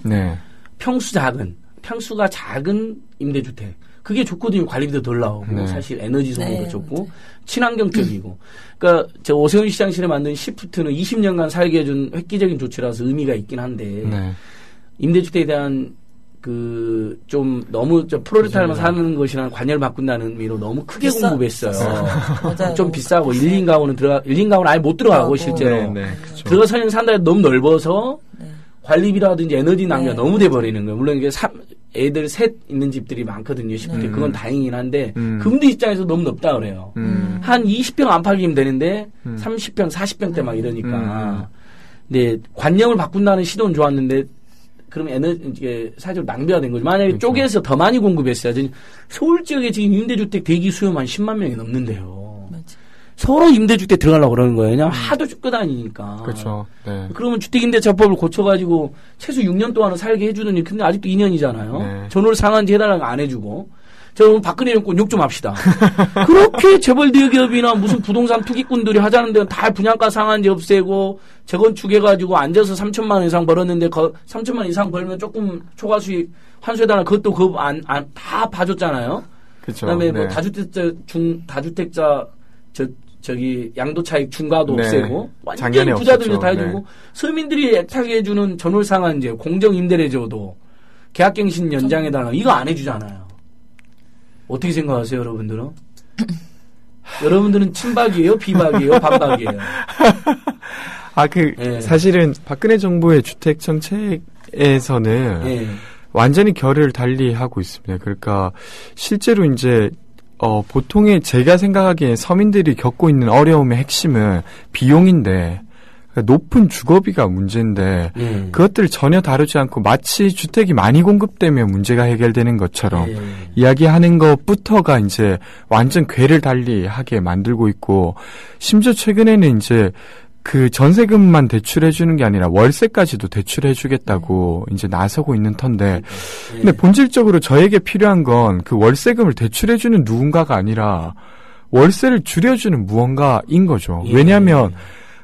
평수가 작은 임대주택 그게 좋거든요. 관리비도 덜 나오고 사실 에너지 소모도 좋고 친환경적이고 그러니까 저 오세훈 시장실에 만든 시프트는 20년간 살게 해준 획기적인 조치라서 의미가 있긴 한데 임대주택에 대한 좀 너무 프로레타리아만 사는 것이라는 관념을 바꾼다는 의미로 너무 크게 공급했어요. 좀 비싸고 1인 가구는 아예 못 들어가고 실제로 들어가 설령 산다 해도 너무 넓어서 관리비라든지 에너지 낭비가 너무 돼버리는 거예요. 물론 이게 애들 셋 있는 집들이 많거든요. 10평. 그건 다행이긴 한데 그분들 입장에서 너무 넓다 그래요. 한 20평 안팎이면 되는데 30평, 40평대 막 이러니까 근데 관념을 바꾼다는 시도는 좋았는데 그럼 이게 사실 낭비가 된 거죠. 만약에 그렇죠. 쪼개서 더 많이 공급했어요. 서울 지역에 지금 임대주택 대기 수요만 10만 명이 넘는데요. 맞아. 서로 임대주택 들어가려고 그러는 거예요. 그냥 하도 쫓겨 다니니까. 그렇죠. 네. 그러면 주택임대차법을 고쳐가지고 최소 6년 동안은 살게 해주더니 근데 아직도 2년이잖아요. 네. 전월 상한제 해달라는 거 안 해주고. 저 오늘 박근혜 정권 욕 좀 합시다. 그렇게 재벌 대기업이나 무슨 부동산 투기꾼들이 하자는 데는 다 분양가 상한제 없애고 재건축해가지고 앉아서 3천만 원 이상 벌었는데 3천만 원 이상 벌면 조금 초과 수익 환수해달라는 그것도 다 봐줬잖아요. 그렇죠. 그다음에 네. 뭐 다주택자 저기 양도차익 중과도 네. 없애고 완전히 부자들이 다 해주고 네. 서민들이 애타게 해주는 전월 상한제 공정임대례제도 계약갱신 연장해달라 이거 안 해주잖아요. 어떻게 생각하세요, 여러분들은? 여러분들은 친박이에요, 비박이에요, 반박이에요? 네. 사실은 박근혜 정부의 주택 정책에서는 네. 완전히 결을 달리 하고 있습니다. 그러니까 실제로 이제 보통의 제가 생각하기에 서민들이 겪고 있는 어려움의 핵심은 비용인데 높은 주거비가 문제인데 그것들을 전혀 다루지 않고 마치 주택이 많이 공급되면 문제가 해결되는 것처럼 이야기하는 것부터가 이제 완전 궤를 달리하게 만들고 있고 심지어 최근에는 이제 그 전세금만 대출해주는 게 아니라 월세까지도 대출해주겠다고 이제 나서고 있는 터인데 근데 본질적으로 저에게 필요한 건 그 월세금을 대출해주는 누군가가 아니라 월세를 줄여주는 무언가인 거죠. 왜냐하면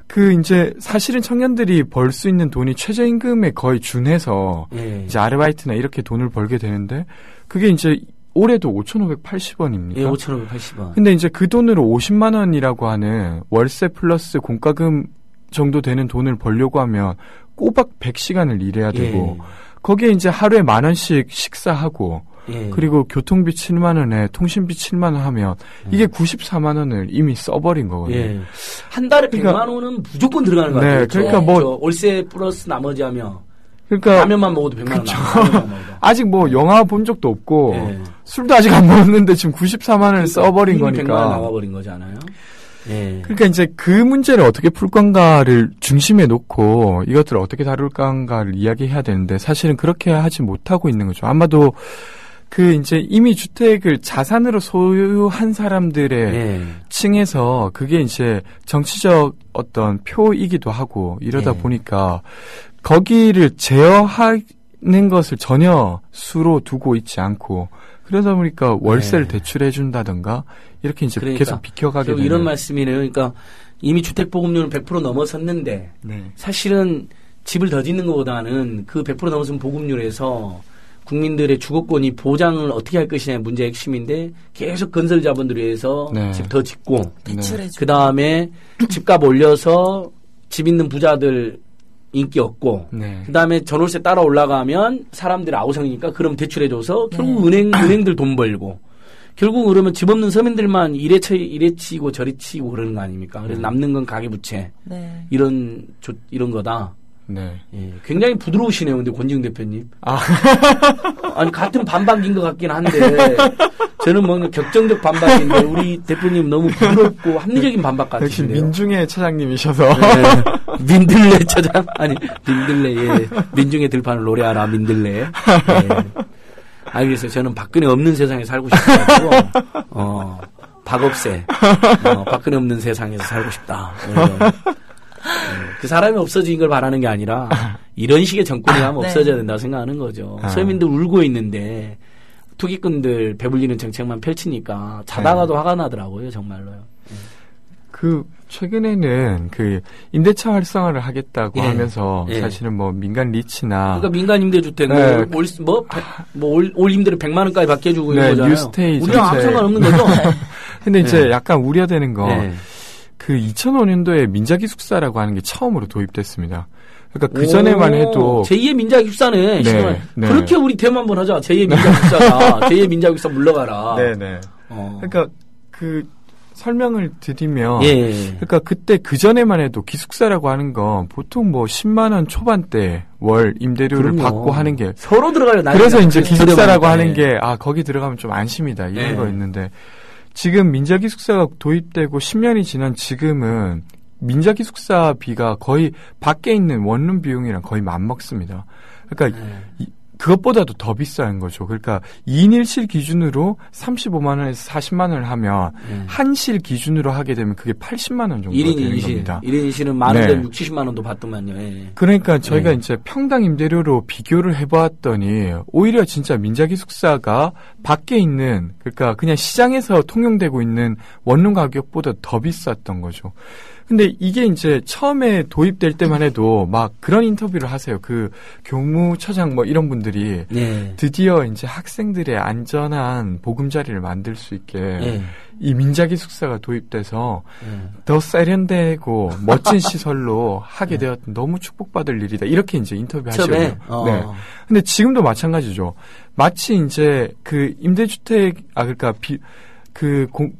그 이제 사실은 청년들이 벌 수 있는 돈이 최저임금에 거의 준해서 이제 아르바이트나 이렇게 돈을 벌게 되는데 그게 이제 올해도 5,580원입니까? 예, 5,580원. 근데 이제 그 돈으로 50만 원이라고 하는 월세 플러스 공과금 정도 되는 돈을 벌려고 하면 꼬박 100시간을 일해야 되고 거기에 이제 하루에 10,000원씩 식사하고 그리고 교통비 7만 원에 통신비 7만 원 하면 이게 94만 원을 이미 써버린 거거든요. 한 달에 100만 원은 무조건 들어가는 거 같아요. 네, 그러니까 뭐 월세 플러스 나머지 하면 그러니까 라면만 먹어도 100만 원 나와요. 아직 뭐 영화 본 적도 없고 술도 아직 안 먹었는데 지금 94만 원을 써버린 거니까 100만 원 나와버린 거잖아요. 그러니까 이제 그 문제를 어떻게 풀 건가를 중심에 놓고 이것들을 어떻게 다룰 건가를 이야기해야 되는데 사실은 그렇게 하지 못하고 있는 거죠. 아마도 그 이제 이미 주택을 자산으로 소유한 사람들의 층에서 그게 이제 정치적 어떤 표이기도 하고 이러다 보니까 거기를 제어하는 것을 전혀 수로 두고 있지 않고 그러다 보니까 월세를 대출해 준다든가 이렇게 이제 그러니까, 계속 비켜가게 되는 이런 말씀이네요. 그러니까 이미 주택보급률은 100% 넘어섰는데 사실은 집을 더 짓는 것보다는 그 100% 넘어선 보급률에서 국민들의 주거권이 보장을 어떻게 할 것이냐의 문제의 핵심인데 계속 건설 자본들에 의해서 집 더 짓고 그 다음에 집값 올려서 집 있는 부자들 인기 없고 그 다음에 전월세 따라 올라가면 사람들이 아우성이니까 그럼 대출해줘서 결국 은행들 돈 벌고 결국 그러면 집 없는 서민들만 이래 치고 저래 치고 그러는 거 아닙니까? 그래서 남는 건 가계부채 이런 거다. 굉장히 부드러우시네요, 근데 권지웅 대표님. 아니 같은 반박인 것 같긴 한데 저는 뭔가 격정적 반박인데 우리 대표님 너무 부드럽고 합리적인 반박 같으신데요. 역시 민중의 차장님이셔서. 민들레 차장 아니 민들레 민중의 들판을 노래하라 민들레. 알겠어요. 저는 박근혜 없는 세상에 살고 싶어가지고 박업세 박근혜 없는 세상에서 살고 싶다. 그 사람이 없어진 걸 바라는 게 아니라 이런 식의 정권이 하면 없어져야 된다고 생각하는 거죠. 서민들 울고 있는데 투기꾼들 배불리는 정책만 펼치니까 자다가도 화가 나더라고요. 정말로요. 그 최근에는 그 임대차 활성화를 하겠다고 하면서 사실은 뭐 민간 리츠나 그러니까 민간 임대주택을 올 임대료 100만 원까지 받게 해주고 있는 거잖아요. 뉴스테이 우리랑 아무 상관없는 거죠. 근데 이제 약간 우려되는 건 그 2005년도에 민자기숙사라고 하는 게 처음으로 도입됐습니다. 그러니까 그 전에만 해도 제2의 민자기숙사네. 그렇게 우리 대화 한번 하자. 제2의 민자기숙사다. 제2의 민자기숙사 물러가라. 그러니까 그 설명을 드리면 그러니까 그때 그 전에만 해도 기숙사라고 하는 건 보통 뭐 10만 원 초반대 월 임대료를 받고 하는 게 서로 들어가려. 그래서 이제 기숙사라고 하는 게 거기 들어가면 좀 안심이다 이런 거였는데 지금 민자기숙사가 도입되고 10년이 지난 지금은 민자기숙사비가 거의 밖에 있는 원룸 비용이랑 거의 맞먹습니다. 그러니까 그것보다도 더 비싼 거죠. 그러니까 2인 1실 기준으로 35만 원에서 40만 원을 하면 한실 기준으로 하게 되면 그게 80만 원 정도가 1인 되는 2실. 겁니다. 1인 2실은 많은 데는 60, 70만 원도 받더만요. 예. 그러니까 저희가 이제 평당 임대료로 비교를 해보았더니 오히려 진짜 민자기숙사가 밖에 있는 그러니까 그냥 시장에서 통용되고 있는 원룸 가격보다 더 비쌌던 거죠. 근데 이게 이제 처음에 도입될 때만 해도 막 그런 인터뷰를 하세요. 그 교무처장 뭐 이런 분들이 드디어 이제 학생들의 안전한 보금자리를 만들 수 있게 이 민자기숙사가 도입돼서 더 세련되고 멋진 시설로 하게 되었던 너무 축복받을 일이다. 이렇게 이제 인터뷰하시거든요. 네. 근데 지금도 마찬가지죠. 마치 이제 그 임대주택 그러니까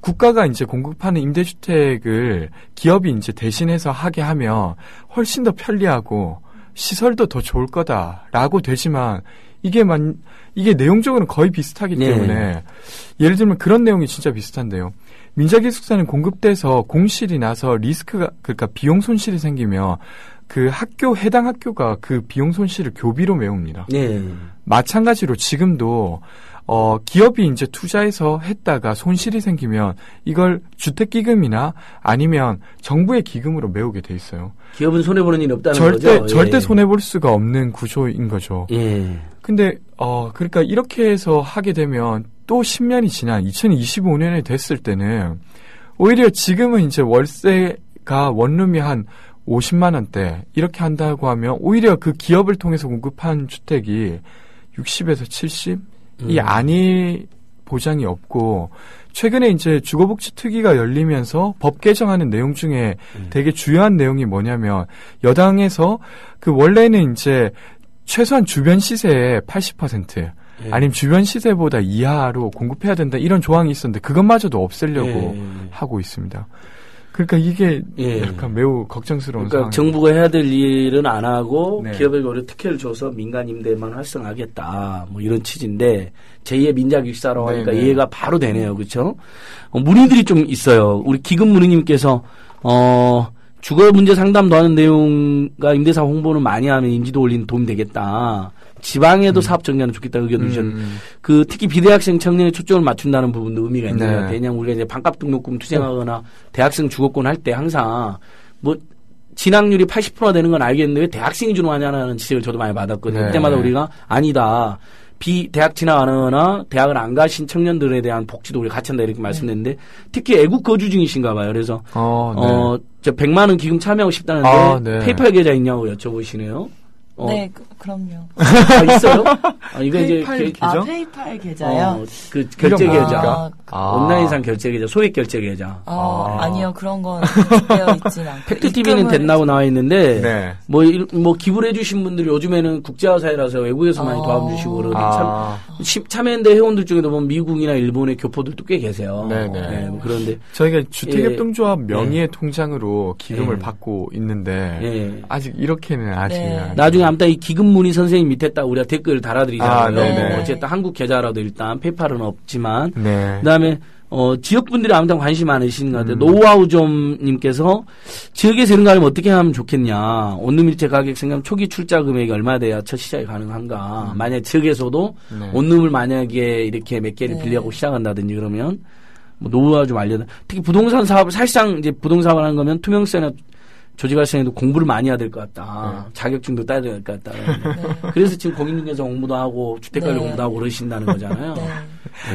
국가가 이제 공급하는 임대주택을 기업이 이제 대신해서 하게 하면 훨씬 더 편리하고 시설도 더 좋을 거다라고 되지만 이게 내용적으로는 거의 비슷하기 때문에 예를 들면 그런 내용이 진짜 비슷한데요. 민자기숙사는 공급돼서 공실이 나서 리스크가 그러니까 비용 손실이 생기면 그 해당 학교가 그 비용 손실을 교비로 메웁니다. 마찬가지로 지금도 기업이 이제 투자해서 했다가 손실이 생기면 이걸 주택기금이나 아니면 정부의 기금으로 메우게 돼 있어요. 기업은 손해보는 일이 없다는 거죠? 절대 손해볼 수가 없는 구조인 거죠. 근데, 그러니까 이렇게 해서 하게 되면 또 10년이 지난 2025년에 됐을 때는 오히려 지금은 이제 월세가 원룸이 한 50만 원대 이렇게 한다고 하면 오히려 그 기업을 통해서 공급한 주택이 60에서 70? 이 안이 보장이 없고 최근에 이제 주거복지 특위가 열리면서 법 개정하는 내용 중에 되게 중요한 내용이 뭐냐면 여당에서 그 원래는 이제 최소한 주변 시세의 80% 아니면 주변 시세보다 이하로 공급해야 된다 이런 조항이 있었는데 그것마저도 없애려고 하고 있습니다. 그러니까 이게 약간 매우 걱정스러운 그러니까 상황입니다. 정부가 해야 될 일은 안 하고 기업에게 오히려 특혜를 줘서 민간 임대만 활성화하겠다. 뭐 이런 취지인데 제2의 민자기숙사라고 하니까 이해가 바로 되네요. 그렇죠? 문의들이 좀 있어요. 우리 기금 문의님께서 주거 문제 상담도 하는 내용과 임대사 홍보는 많이 하면 인지도 올리는 도움이 되겠다. 지방에도 사업 정리하면 좋겠다 의견 주셨는데 그 특히 비대학생 청년에 초점을 맞춘다는 부분도 의미가 있네요. 왜냐하면 우리가 이제 반값 등록금 투쟁하거나 대학생 주거권 할 때 항상 뭐 진학률이 80%가 되는 건 알겠는데 왜 대학생이 주로 하냐는 지적을 저도 많이 받았거든요. 그때마다 우리가 아니다. 비대학 진학하거나 대학을 안 가신 청년들에 대한 복지도 우리 같이 한다 이렇게 말씀드렸는데 특히 애국 거주 중이신가 봐요. 그래서 저 100만 원 기금 참여하고 싶다는데 페이팔 계좌 있냐고 여쭤보시네요. 네, 그럼요. 있어요? 이거 페이팔 이제 계좌? 페이팔 계좌요? 그 결제 계좌. 온라인상 결제 계좌, 소액 결제 계좌. 아니요, 그런 건 되어 있진 않고. 팩트TV는 됐다고 나와 있는데, 뭐 기부를 해주신 분들이 요즘에는 국제화사회라서 외국에서 많이 도와주시고 그러는데 참여연대 회원들 중에도 보면 미국이나 일본의 교포들도 꽤 계세요. 뭐 그런데. 저희가 주택협동조합 명의의 통장으로 기금을 받고 있는데, 아직 이렇게는 나중에 아무튼 이 기금 문의 선생님 밑에 딱 우리가 댓글 달아드리잖아요. 어쨌든 한국 계좌라도 일단 페이팔은 없지만 그다음에 지역분들이 아무튼 관심 많으신 것 같아요. 노하우좀님께서 지역에서 이런 거 하면 어떻게 하면 좋겠냐. 원룸일체 가격 생각 초기 출자 금액이 얼마 돼야 첫 시작이 가능한가. 만약에 지역에서도 원룸을 만약에 이렇게 몇 개를 빌려고 시작한다든지 그러면 뭐 노하우 좀 알려다. 특히 부동산 사업을 사실상 이제 부동산을 하는 거면 투명성이나 조직활성에도 공부를 많이 해야 될 것 같다. 자격증도 따야 될 것 같다. 그래서 지금 공인중개사 공부도 하고 주택관리 공부도 하고 그러신다는 거잖아요.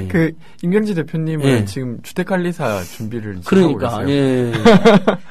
그 임경지 대표님은 지금 주택관리사 준비를 그러니까 하고 있어요.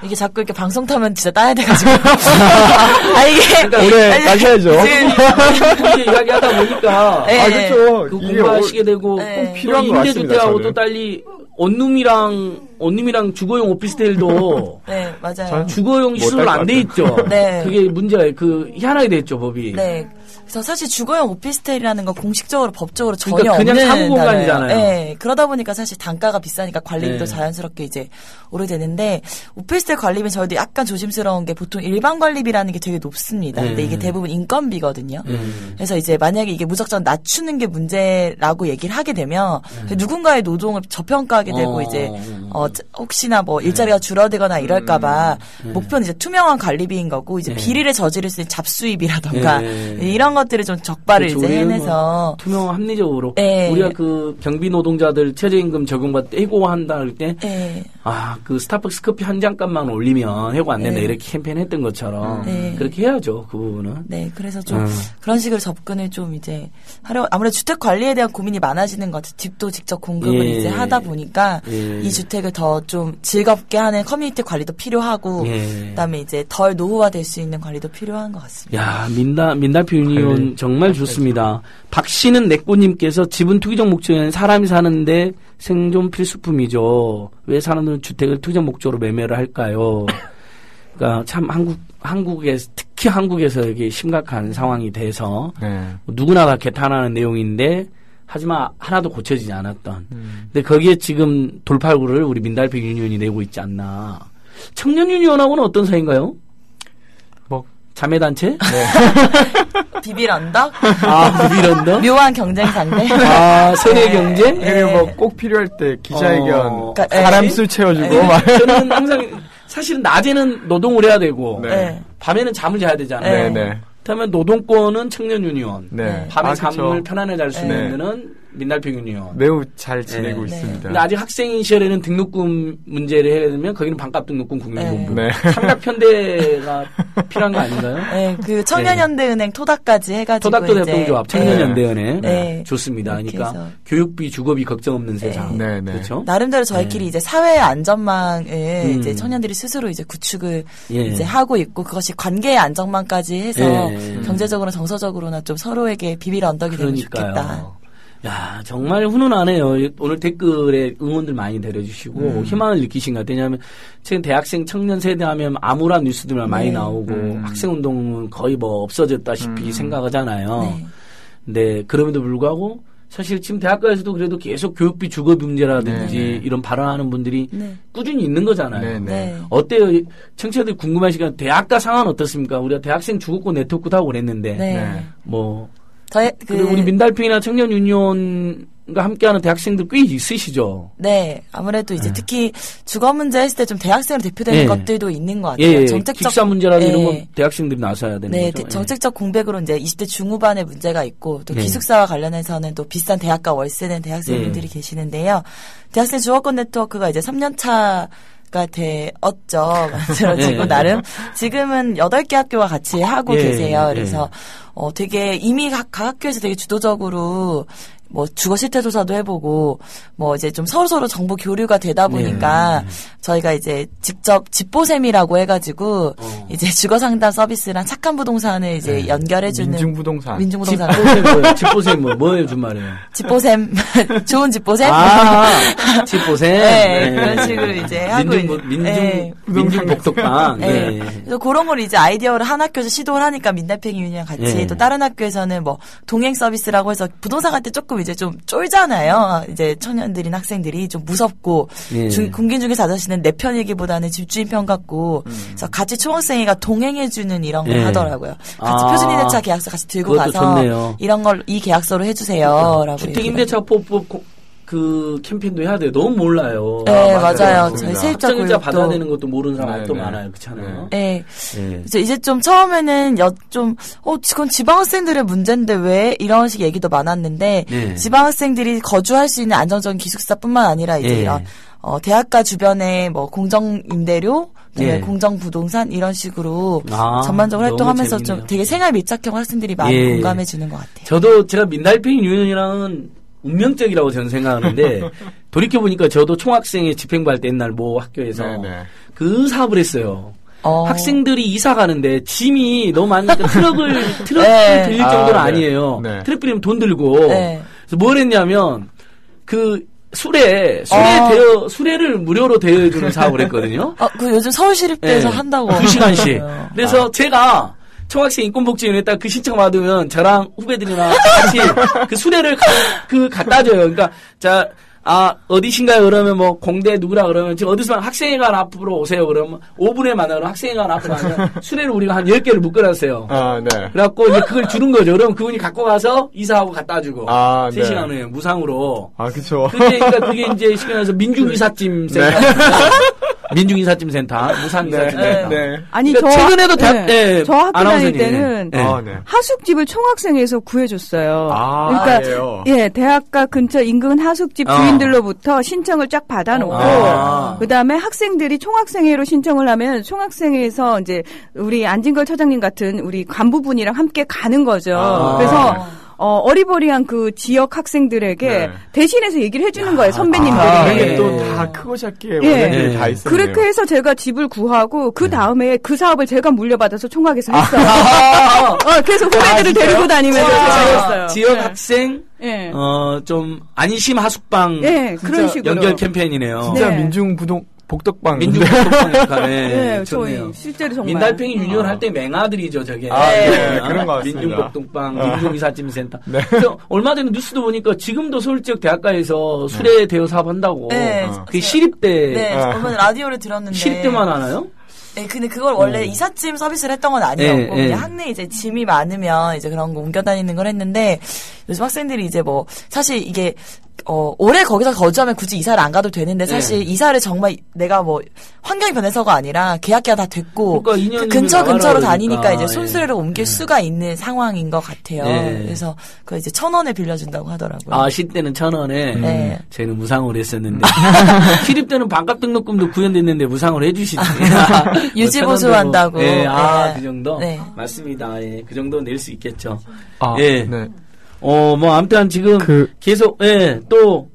이게 자꾸 이렇게 방송 타면 진짜 따야 돼가지고. 이게 그러니까 오래 가셔야죠. 이렇게 이야기하다 보니까 그렇죠. 그 공부하시게 되고 꼭 필요한 것 같습니다. 임대주택하고 또 달리 원룸이랑 주거용 오피스텔도 맞아요. 주거용 시설 안 돼 있죠. 그게 문제가 희한하게 돼 있죠 법이. 그래서 사실 주거용 오피스텔이라는 건 공식적으로 법적으로 전혀 그러니까 그냥 없는 사무 공간이잖아요. 그러다 보니까 사실 단가가 비싸니까 관리비도 자연스럽게 이제 오르되는데 오피스텔 관리비 저희도 약간 조심스러운 게 보통 일반 관리비라는 게 되게 높습니다. 근데 이게 대부분 인건비거든요. 그래서 이제 만약에 이게 무작정 낮추는 게 문제라고 얘기를 하게 되면 누군가의 노동을 저평가하기 필요하게 되고 이제 혹시나 뭐 일자리가 줄어들거나 이럴까봐 목표는 이제 투명한 관리비인 거고 이제 비리를 저지를 수 있는 잡수입이라던가 이런 것들을 좀 적발을 그렇죠. 이제 해내서 투명 합리적으로 우리가 그 경비 노동자들 최저임금 적용받을 때 해고한다 할 때 그 스타벅스 커피 한 잔값만 올리면 해고 안 된다 이렇게 캠페인했던 것처럼 그렇게 해야죠 그 부분은. 네, 그래서 좀 그런 식으로 접근을 좀 이제 하려 아무래도 주택 관리에 대한 고민이 많아지는 것 같아요. 집도 직접 공급을 이제 하다 보니까 이 주택을 더 좀 즐겁게 하는 커뮤니티 관리도 필요하고 그다음에 이제 덜 노후화될 수 있는 관리도 필요한 것 같습니다. 야, 민달표 유니온 정말 좋습니다. 박씨는 내꼬님께서 지분 투기적 목적에는 사람이 사는데 생존 필수품이죠. 왜 사람들은 주택을 투기적 목적으로 매매를 할까요? 그러니까 참 한국에서 특히 한국에서 이게 심각한 상황이 돼서 누구나 다 개탄하는 내용인데 하지만 하나도 고쳐지지 않았던. 근데 거기에 지금 돌파구를 우리 민달표 유니온이 내고 있지 않나. 청년 유니온하고는 어떤 사이인가요? 뭐 자매단체? 네. 비빌 언덕? 비빌 언덕? 묘한 경쟁 상대? 세대 경쟁? 그리고 뭐 꼭 필요할 때 기자회견, 사람 수 채워주고 막. 저는 항상 사실은 낮에는 노동을 해야 되고 밤에는 잠을 자야 되잖아요. 그렇다면 노동권은 청년 유니온, 밤에 잠을 편안하게 잘 수 있는 데는 민달표 유니온. 매우 잘 지내고 있습니다. 근데 아직 학생인 시절에는 등록금 문제를 해야 되면 거기는 반값 등록금 국민본부. 삼각편대가 필요한 거 아닌가요? 네, 그 청년연대은행 토닥까지 해가지고 토닥도 협동조합 청년연대은행 좋습니다. 그러니까 해서. 교육비, 주거비 걱정 없는 세상. 그렇죠? 나름대로 저희끼리 이제 사회 안전망을 이제 청년들이 스스로 이제 구축을 이제 하고 있고 그것이 관계의 안전망까지 해서 경제적으로나 정서적으로나 좀 서로에게 비빌 언덕이 되면 좋겠다. 야, 정말 훈훈하네요. 오늘 댓글에 응원들 많이 내려주시고 희망을 느끼신 것 같아요. 왜냐하면 최근 대학생 청년 세대 하면 암울한 뉴스들만 많이 나오고 학생운동은 거의 뭐 없어졌다시피 생각하잖아요. 근데 그럼에도 불구하고 사실 지금 대학가에서도 그래도 계속 교육비 주거비 문제라든지 이런 발언하는 분들이 꾸준히 있는 거잖아요. 어때요? 청취자들이 궁금하시니까 대학가 상황은 어떻습니까? 우리가 대학생 주거권 네트워크도 하고 그랬는데 그리고 우리 민달팽이나 청년 유니온과 함께하는 대학생들 꽤 있으시죠? 네, 아무래도 이제 특히 주거 문제 했을 때 좀 대학생으로 대표되는 것들도 있는 것 같아요. 정책적 기숙사 문제라든 이런 건 대학생들이 나서야 되는 거죠. 정책적 공백으로 이제 20대 중후반의 문제가 있고 또 기숙사와 관련해서는 또 비싼 대학가 월세 낸 대학생분들이 계시는데요. 대학생 주거권 네트워크가 이제 3년차 가 되었죠. 만들어지고 나름 지금은 8개 학교와 같이 하고 계세요. 그래서 되게 이미 각 학교에서 되게 주도적으로 뭐 주거 실태 조사도 해보고 뭐 이제 좀 서로 정보 교류가 되다 보니까 저희가 이제 직접 집보셈이라고 해가지고 이제 주거 상담 서비스랑 착한 부동산을 이제 연결해주는 민중부동산. 집보셈 뭐예요 준말이에요? 집보셈 좋은 집보셈. 집보셈. 그런 식으로 이제 하고 민중 복덕방. 그래서 그런 걸 이제 아이디어를 한 학교에서 시도를 하니까 민달팽이 유니랑 같이 또 다른 학교에서는 뭐 동행 서비스라고 해서 부동산 갈 때 조금 이제 좀 쫄잖아요. 이제 청년들이나 학생들이 좀 무섭고 군긴 중에 자자시는 내 편이기보다는 집주인 편 같고 그래서 같이 초등학생이가 동행해주는 이런 걸 하더라고요. 같이 표준임대차 계약서 같이 들고 가서 좋네요. 이런 걸 이 계약서로 해주세요라고. 주택임대차 포법 그 캠페인도 해야 돼요. 너무 몰라요. 네, 맞아요. 저희 세입자 고객자 받아야 되는 것도 모르는 사람도 많아요. 그렇잖아요. 그래서 이제 좀 처음에는 그건 지방학생들의 문제인데 왜 이런 식 얘기도 많았는데 지방학생들이 거주할 수 있는 안정적인 기숙사뿐만 아니라 이제 대학가 주변에 뭐 공정임대료, 공정부동산 이런 식으로 전반적으로 활동하면서 좀 되게 생활 밀착형 학생들이 많이 공감해 주는 것 같아요. 제가 민달팽이 유니온이랑은 운명적이라고 저는 생각하는데 돌이켜보니까 저도 총학생회 집행부할 때 옛날 모 학교에서 그 사업을 했어요. 학생들이 이사 가는데 짐이 너무 많으니까 트럭을 빌릴 정도는 아니에요. 트럭 빌리면 돈 들고 그래서 뭘 했냐면 그 수레를 무료로 대여해주는 사업을 했거든요. 그 요즘 서울시립대에서 한다고. 2시간씩. 그래서 제가 총학생 인권복지위원회 딱 그 신청 받으면 저랑 후배들이랑 같이 그 수레를 갖다 줘요. 그러니까 어디신가요? 그러면 뭐 공대 누구라 그러면 지금 어디서 학생회관 앞으로 오세요. 그러면 5분에 만나면 학생회관 앞으로 가면 수레를 우리가 한 10개를 묶어놨어요. 네. 그래갖고 이제 그걸 주는 거죠. 그러면 그분이 갖고 가서 이사하고 갖다 주고. 3시간 후에 무상으로. 그쵸. 그러니까 그게 이제 쉽게 말해서 민중이삿짐 센터. 민중이삿짐 센터. 무상이삿짐 센터. 네. 아니, 그러니까 최근에도 저 학교 다닐 때는 하숙집을 총학생회에서 구해줬어요. 그러니까 예, 대학가 근처 인근 하숙집 주인들로부터 신청을 쫙 받아놓고 그다음에 학생들이 총학생회로 신청을 하면 총학생회에서 이제 우리 안진걸 처장님 같은 우리 간부분이랑 함께 가는 거죠. 그래서 어리버리한 그 지역 학생들에게 대신해서 얘기를 해주는 거예요, 선배님들이. 또 다 크고 작게 원래들이 다 있었네요. 그렇게 해서 제가 집을 구하고 그 다음에 그 사업을 제가 물려받아서 총학에서 했어요. 그래서 후배들을 데리고 다니면서 제가 했어요. 지역 학생, 좀 안심 하숙방 그런 식으로 연결 캠페인이네요. 진짜 복덕방. 민중복덕방이니까. 네, 저희 실제로 정말. 민달팽이 유니온 할 때 맹아들이죠, 저게. 그런 거 같습니다. 민중복덕방, 민중이삿짐센터. 그래서 얼마 전에 뉴스도 보니까 지금도 서울 지역 대학가에서 수레 대여 사업한다고. 그게 시립대. 네, 저번에 라디오를 들었는데. 시립대만 하나요? 네, 근데 그걸 원래 이삿짐 서비스를 했던 건 아니었고, 그냥 학내에 이제 짐이 많으면 이제 그런 거 옮겨 다니는 걸 했는데, 요즘 학생들이 이제 뭐, 사실 이게, 오래 거기서 거주하면 굳이 이사를 안 가도 되는데, 사실 이사를 정말 내가 뭐, 환경이 변해서가 아니라 계약기가 다 됐고, 그러니까 그 근처로 다니니까 이제 손수레로 옮길 수가 있는 상황인 것 같아요. 그래서, 그 이제 1,000원에 빌려준다고 하더라고요. 시때는 1,000원에? 저희는 무상으로 했었는데. 시립대는 반값 등록금도 구현됐는데 무상으로 해주시지. 유지보수한다고. 그 정도? 맞습니다. 그 정도 낼 수 있겠죠. 아무튼 지금 계속, 또,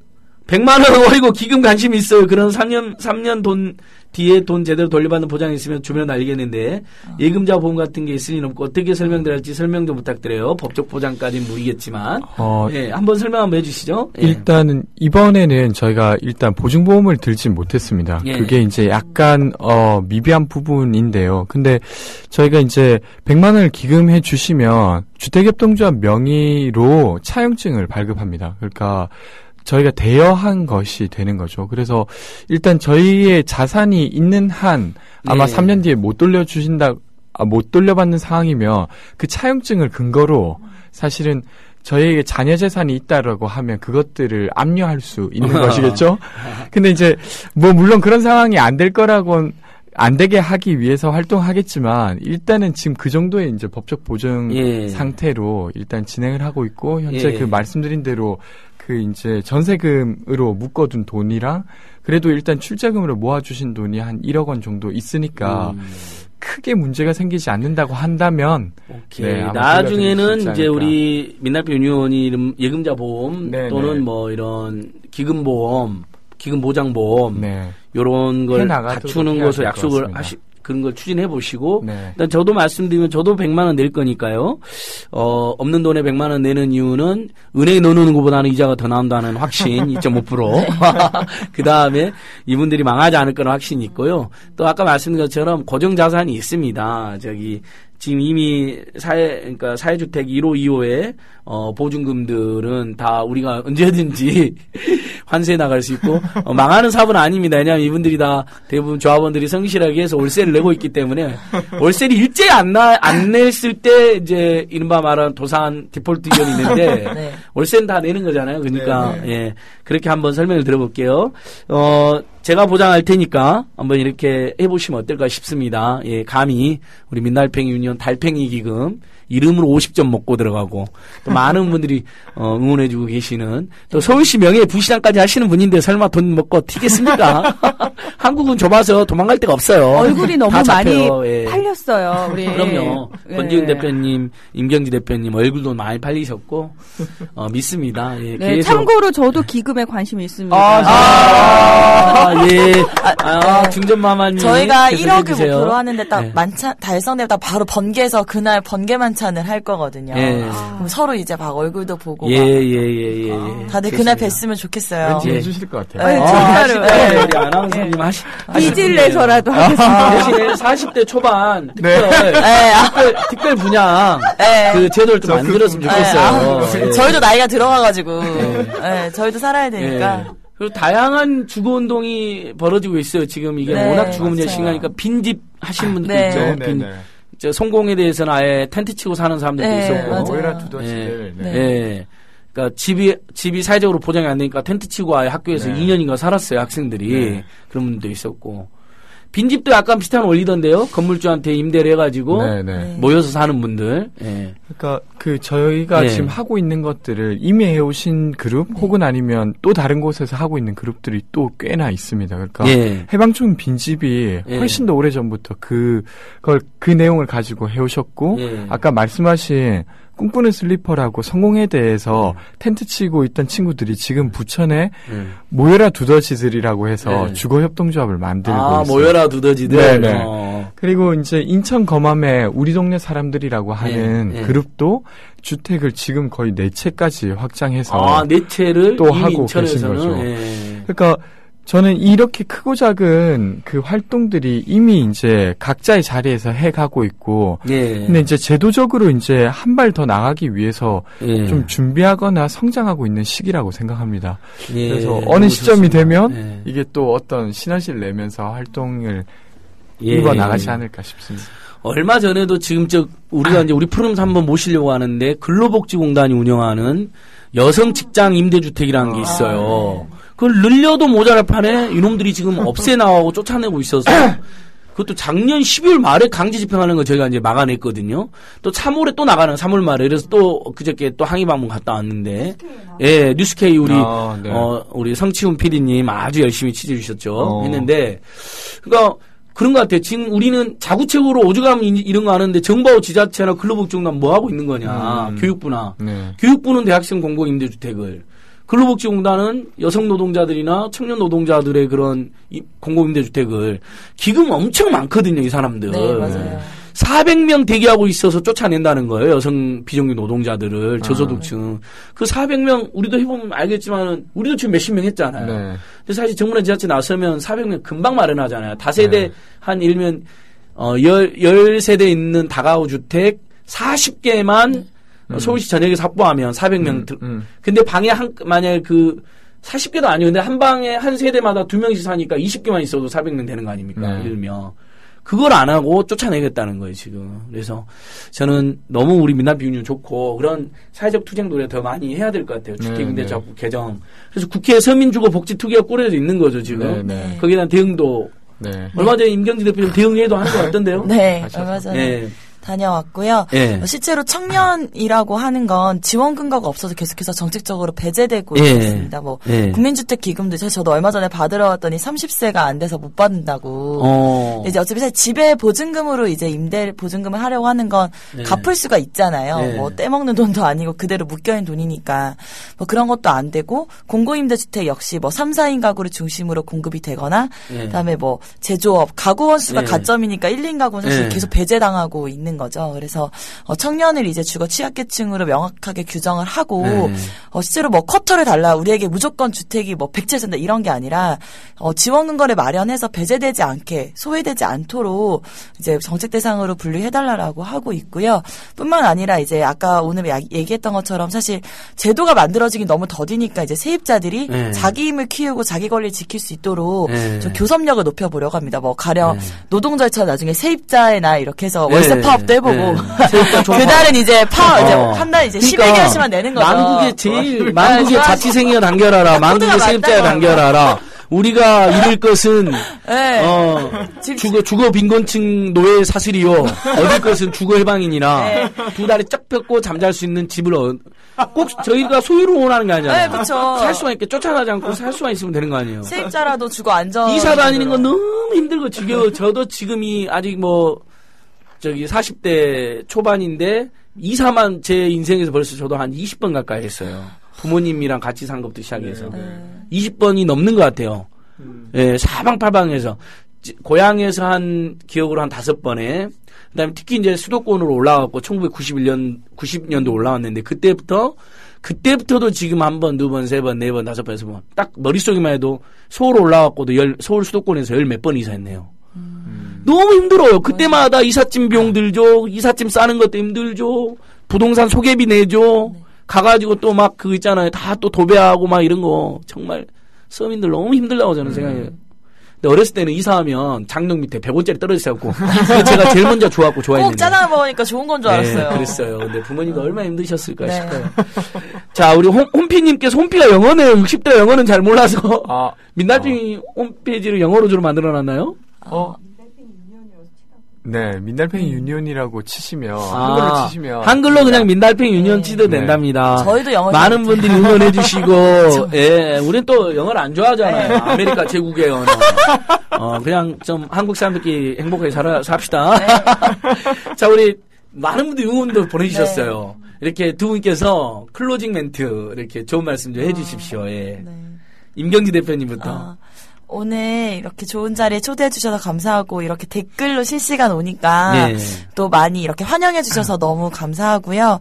100만원 어리고 기금 관심 있어요. 그런 3년 뒤에 돈 제대로 돌려받는 보장이 있으면 주면 알겠는데, 예금자 보험 같은 게 있을 리는 없고, 어떻게 설명드릴지 설명 좀 부탁드려요. 법적 보장까지는 무리겠지만. 한번 설명 한번 해주시죠. 일단은, 이번에는 저희가 일단 보증보험을 들지 못했습니다. 그게 이제 약간, 미비한 부분인데요. 근데 저희가 이제 100만원을 기금해 주시면, 주택협동조합 명의로 차용증을 발급합니다. 그러니까, 저희가 대여한 것이 되는 거죠. 그래서 일단 저희의 자산이 있는 한 아마 3년 뒤에 못 돌려받는 상황이면 그 차용증을 근거로 사실은 저희에게 자녀 재산이 있다라고 하면 그것들을 압류할 수 있는 것이겠죠. 근데 이제 뭐 물론 그런 상황이 안 될 거라고는 안 되게 하기 위해서 활동하겠지만 일단은 지금 그 정도의 이제 법적 보증 상태로 일단 진행을 하고 있고 현재 그 말씀드린 대로 그 이제 전세금으로 묶어둔 돈이랑 그래도 일단 출자금으로 모아주신 돈이 한 1억 원 정도 있으니까 크게 문제가 생기지 않는다고 한다면 나중에는 이제 우리 민달팽이 유니온이 예금자 보험 또는 뭐 이런 기금보험, 기금보장보험 요런 걸 갖추는 것을 약속을 그런 걸 추진해 보시고 일단 저도 말씀드리면 저도 100만 원 낼 거니까요. 없는 돈에 100만 원 내는 이유는 은행에 넣어놓는 것보다는 이자가 더 나온다는 확신 2.5%. 그다음에 이분들이 망하지 않을 거라는 확신이 있고요. 또 아까 말씀드린 것처럼 고정 자산이 있습니다. 지금 이미 그러니까 사회주택 1호, 2호의 보증금들은 다 우리가 언제든지 환수해 나갈 수 있고 망하는 사업은 아닙니다. 왜냐하면 이분들이 다 대부분 조합원들이 성실하게 해서 월세를 내고 있기 때문에 월세를 일제히 안 냈을 때 이제 이른바 말하는 도산 디폴트 위험이 있는데 월세는 다 내는 거잖아요. 그러니까 그렇게 한번 설명을 들어볼게요. 제가 보장할 테니까 한번 이렇게 해보시면 어떨까 싶습니다. 감히 우리 민달팽이 유니온 달팽이 기금 이름으로 50점 먹고 들어가고 또 많은 분들이 응원해주고 계시는 또 서울시 명예 부시장까지 하시는 분인데 설마 돈 먹고 튀겠습니까? 한국은 좁아서 도망갈 데가 없어요. 얼굴이 너무 많이 팔렸어요. 우리. 그럼요. 권지훈 대표님, 임경지 대표님 얼굴도 많이 팔리셨고 믿습니다. 참고로 저도 기금에 관심이 있습니다. 중전마마님 저희가 1억을 목표로 하는데 딱 만찬 달성되면 딱 바로 번개에서 그날 번개 만찬을 할 거거든요. 그럼 서로 이제 막 얼굴도 보고 다들 그날 뵀으면 좋겠어요. 왠지 해주실 것 같아요. 진짜로. 우리 아나운서님 빚을 내서라도 하겠습니다. 40대 초반 특별 분양 그 제도를 좀 만들었으면 좋겠어요. 저희도 나이가 들어가가지고 저희도 살아야 되니까. 그리고 다양한 주거운동이 벌어지고 있어요. 지금 이게 네, 워낙 주거 문제가 맞아요. 심각하니까 빈집 하신 분들도 네. 있죠. 네, 빈, 네, 네. 성공에 대해서는 아예 텐트 치고 사는 사람들도 네, 있었고. 맞아요. 모여라 두더지들. 네. 네. 그러니까 집이 사회적으로 보장이 안 되니까 텐트 치고 아예 학교에서 네. 2년인가 살았어요. 학생들이. 네. 그런 분도 있었고. 빈집도 약간 비슷한 원리던데요. 건물주한테 임대를 해가지고 네, 네. 모여서 사는 분들. 네. 그러니까 저희가 네. 지금 하고 있는 것들을 이미 해오신 그룹 혹은 아니면 또 다른 곳에서 하고 있는 그룹들이 또 꽤나 있습니다. 그러니까 예. 해방촌 빈집이 예. 훨씬 더 오래 전부터 그 내용을 가지고 해오셨고 예. 아까 말씀하신 꿈꾸는 슬리퍼라고 성공에 대해서 텐트 치고 있던 친구들이 지금 부천에 모여라 두더지들이라고 해서 네. 주거협동조합을 만들고 있어요. 모여라 두더지들. 네네. 그리고 이제 인천 검암에 우리 동네 사람들이라고 하는 네. 그룹도 주택을 지금 거의 4채까지 확장해서 4채를 또 이미 하고 인천에서는. 계신 거죠. 예. 그러니까 저는 이렇게 크고 작은 그 활동들이 이미 이제 각자의 자리에서 해가고 있고, 예. 근데 이제 제도적으로 이제 한 발 더 나가기 위해서 예. 좀 준비하거나 성장하고 있는 시기라고 생각합니다. 예. 그래서 어느 시점이 좋습니다. 되면 예. 이게 또 어떤 시너지를 내면서 활동을 예. 입어 나가지 않을까 싶습니다. 얼마 전에도 지금 우리가 이제 우리 프로그램에서 한번 모시려고 하는데 근로복지공단이 운영하는 여성 직장 임대주택이라는 게 있어요. 그걸 늘려도 모자랄 판에 이놈들이 지금 없애 나가고 쫓아내고 있어서 그것도 작년 12월 말에 강제 집행하는 거 저희가 이제 막아냈거든요. 또 3월에 또 나가는 3월 말에 그래서 또 그저께 또 항의 방문 갔다 왔는데 예, 뉴스K 우리 네. 우리 성치훈 PD님 아주 열심히 취재해 주셨죠. 했는데 그러니까 그런 것 같아요. 지금 우리는 자구책으로 오죽하면 이런 거 하는데 정부 지자체나 근로복지공단 뭐 하고 있는 거냐. 교육부나. 네. 교육부는 대학생 공공 임대주택을. 근로복지공단은 여성 노동자들이나 청년 노동자들의 그런 공공임대주택을 기금 엄청 많거든요, 이 사람들. 네, 맞아요. 400명 대기하고 있어서 쫓아낸다는 거예요, 여성 비정규 노동자들을 저소득층. 그 400명 우리도 해보면 알겠지만은 우리도 지금 몇십 명 했잖아요. 네. 근데 사실 정부나 지자체 나서면 400명 금방 마련하잖아요. 다세대 네. 한 일면 10세대 있는 다가구 주택 40개만 서울시 전역에서 확보하면 400명. 근데 방에 만약에 40개도 아니고, 근데 한 방에 한 세대마다 2명씩 사니까 20개만 있어도 400명 되는 거 아닙니까? 네. 일면. 그걸 안 하고 쫓아내겠다는 거예요, 지금. 그래서 저는 너무 우리 민낯비union 좋고, 그런 사회적 투쟁도 더 많이 해야 될 것 같아요. 주택임대차법 개정. 그래서 국회에 서민주거복지특위가 꾸려져 있는 거죠, 지금. 네. 거기에 대한 대응도. 네. 얼마 전에 임경지 대표님 대응회도 하는 것 같던데요? 네, 얼마 전에. 네. 다녀왔고요. 예. 실제로 청년이라고 하는 건 지원 근거가 없어서 계속해서 정책적으로 배제되고 예. 있습니다. 뭐 예. 국민주택 기금도 사실 저도 얼마 전에 받으러 왔더니 30세가 안 돼서 못 받는다고. 이제 어차피 사실 집에 보증금으로 이제 임대 보증금을 하려고 하는 건 네. 갚을 수가 있잖아요. 네. 뭐 떼먹는 돈도 아니고 그대로 묶여있는 돈이니까 뭐 그런 것도 안 되고 공공임대주택 역시 뭐 3, 4인 가구를 중심으로 공급이 되거나 네. 그다음에 뭐 제조업 가구 원수가 네. 가점이니까 1, 2인 가구는 사실 네. 계속 배제당하고 있는 거죠. 그래서 청년을 이제 주거 취약계층으로 명확하게 규정을 하고 네. 실제로 뭐 쿼터를 달라 우리에게 무조건 주택이 뭐 100채 준다 이런 게 아니라 지원 근거를 마련해서 배제되지 않게 소외되지 않도록 이제 정책 대상으로 분류해달라고 하고 있고요. 뿐만 아니라 이제 아까 오늘 얘기했던 것처럼 사실 제도가 만들어지긴 너무 더디니까 이제 세입자들이 네. 자기 힘을 키우고 자기 권리를 지킬 수 있도록 네. 좀 교섭력을 높여보려고 합니다. 뭐 가령 네. 노동 절차 나중에 세입자의 날 이렇게 해서 월세 네. 파업도 해보고 세입자 종합. 그날은 이제 이제 한 달 이제 12개월씩만 내는 거죠. 만국의 자취생이여 단결하라. 만국의 세입자여 단결하라. 우리가 이룰 것은 네. 주거 빈곤층 노예 사슬이요. 얻을 것은 주거 해방이니라. 네. 두 다리 쫙 펴고 잠잘 수 있는 집을 꼭 저희가 소유로 원하는 게 아니잖아요. 네, 그렇죠. 살 수만 있게 쫓아나지 않고 살 수만 있으면 되는 거 아니에요. 세입자라도 주거 안전 이사 다니는 건 너무 힘들고 지겨워. 저도 지금이 아직 40대 초반인데 이사만 제 인생에서 벌써 저도 한 20번 가까이 했어요. 부모님이랑 같이 산 것부터 시작해서 20번이 넘는 것 같아요. 예, 사방팔방에서 고향에서 한 기억으로 한 5번에 그다음에 특히 이제 수도권으로 올라왔고 1990년도 올라왔는데 그때부터도 지금 한 번, 두 번, 세 번, 네 번, 5번, 6번 딱 머릿속에만 해도 서울 올라왔고도 서울 수도권에서 10몇 번 이사했네요. 너무 힘들어요. 그때마다 이삿짐 비용 들죠. 이삿짐 싸는 것도 힘들죠. 부동산 소개비 내죠. 가가지고 또 막 그거 있잖아요. 다 또 도배하고 막 이런 거 정말 서민들 너무 힘들다고 저는 생각해요. 근데 어렸을 때는 이사하면 장롱 밑에 100원짜리 떨어져 있었고 제가 제일 먼저 좋아했는데 꼭 짜장면 먹으니까 좋은 건 줄 알았어요. 네, 그랬어요. 근데 부모님도 얼마나 힘드셨을까 싶어요. 자, 우리 홈피님께서 홈피가 영어네요. 60대 영어는 잘 몰라서 민달팽이 홈페이지를 영어로 주로 만들어놨나요? 네, 민달팽이 유니온이라고 치시면 한글로 치시면 한글로 그냥 민달팽이 유니온 치도 된답니다. 저희도 영어 많은 분들이 응원해주시고 우리는 또 영어를 안 좋아하잖아요. 아메리카 제국의 언어. 그냥 좀 한국 사람들끼리 행복하게 삽시다. 자, 우리 많은 분들이 응원도 보내주셨어요. 이렇게 두 분께서 클로징 멘트 이렇게 좋은 말씀 좀 해주십시오. 임경지 대표님부터. 오늘 이렇게 좋은 자리에 초대해 주셔서 감사하고 이렇게 댓글로 실시간 오니까 또 많이 이렇게 환영해 주셔서 너무 감사하고요.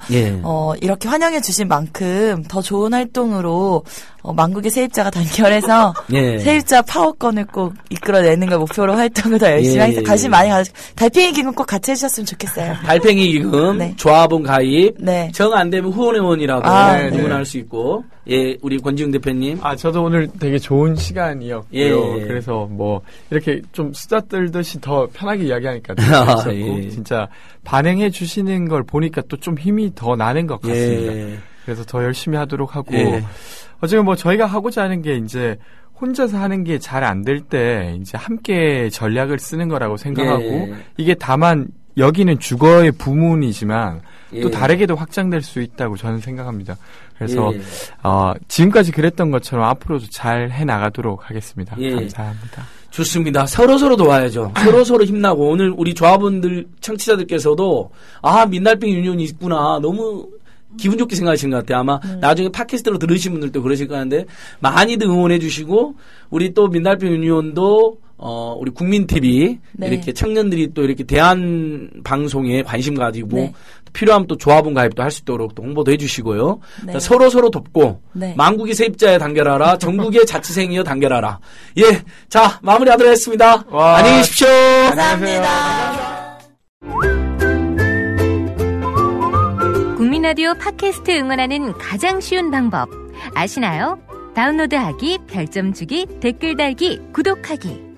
이렇게 환영해 주신 만큼 더 좋은 활동으로 만국의 세입자가 단결해서 세입자 파워권을 꼭 이끌어내는 걸 목표로 활동을 더 열심히 하겠습니다. 관심 많이 가지고 달팽이 기금 꼭 같이 해주셨으면 좋겠어요. 달팽이 기금 조합원 가입 정 안 되면 후원회원이라고 주문할 수 있고 우리 권지웅 대표님. 저도 오늘 되게 좋은 시간이었고요. 그래서 뭐 이렇게 좀 수다 떨듯이 더 편하게 이야기하니까 진짜 반응해 주시는 걸 보니까 또 좀 힘이 더 나는 것 같습니다. 그래서 더 열심히 하도록 하고 어쨌든 뭐 저희가 하고자 하는 게 이제 혼자서 하는 게 잘 안 될 때 이제 함께 전략을 쓰는 거라고 생각하고 이게 다만 여기는 주거의 부문이지만 또 다르게도 확장될 수 있다고 저는 생각합니다. 그래서 지금까지 그랬던 것처럼 앞으로도 잘 해나가도록 하겠습니다. 감사합니다. 좋습니다. 서로서로 도와야죠. 서로서로 힘나고 오늘 우리 조합원들 청취자들께서도 민달팽이 유니온이 있구나 너무 기분 좋게 생각하시는 것 같아요. 아마 나중에 팟캐스트로 들으신 분들도 그러실 것 같은데 많이들 응원해 주시고 우리 또 민달팽이 유니온도 우리 국민TV 이렇게 청년들이 또 이렇게 대한 방송에 관심 가지고 필요하면 또 조합원 가입도 할 수 있도록 또 홍보도 해주시고요. 서로 돕고 만국의 세입자에 단결하라. 전국의 자취생이여 단결하라. 자 마무리하도록 하겠습니다. 안녕히 계십시오. 감사합니다. 국민라디오 팟캐스트 응원하는 가장 쉬운 방법 아시나요? 다운로드하기, 별점 주기, 댓글 달기, 구독하기.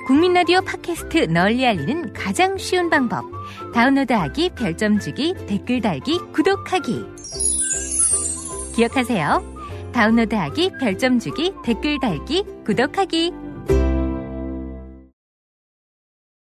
국민라디오 팟캐스트 널리 알리는 가장 쉬운 방법. 다운로드하기, 별점 주기, 댓글 달기, 구독하기. 기억하세요. 다운로드하기, 별점 주기, 댓글 달기, 구독하기.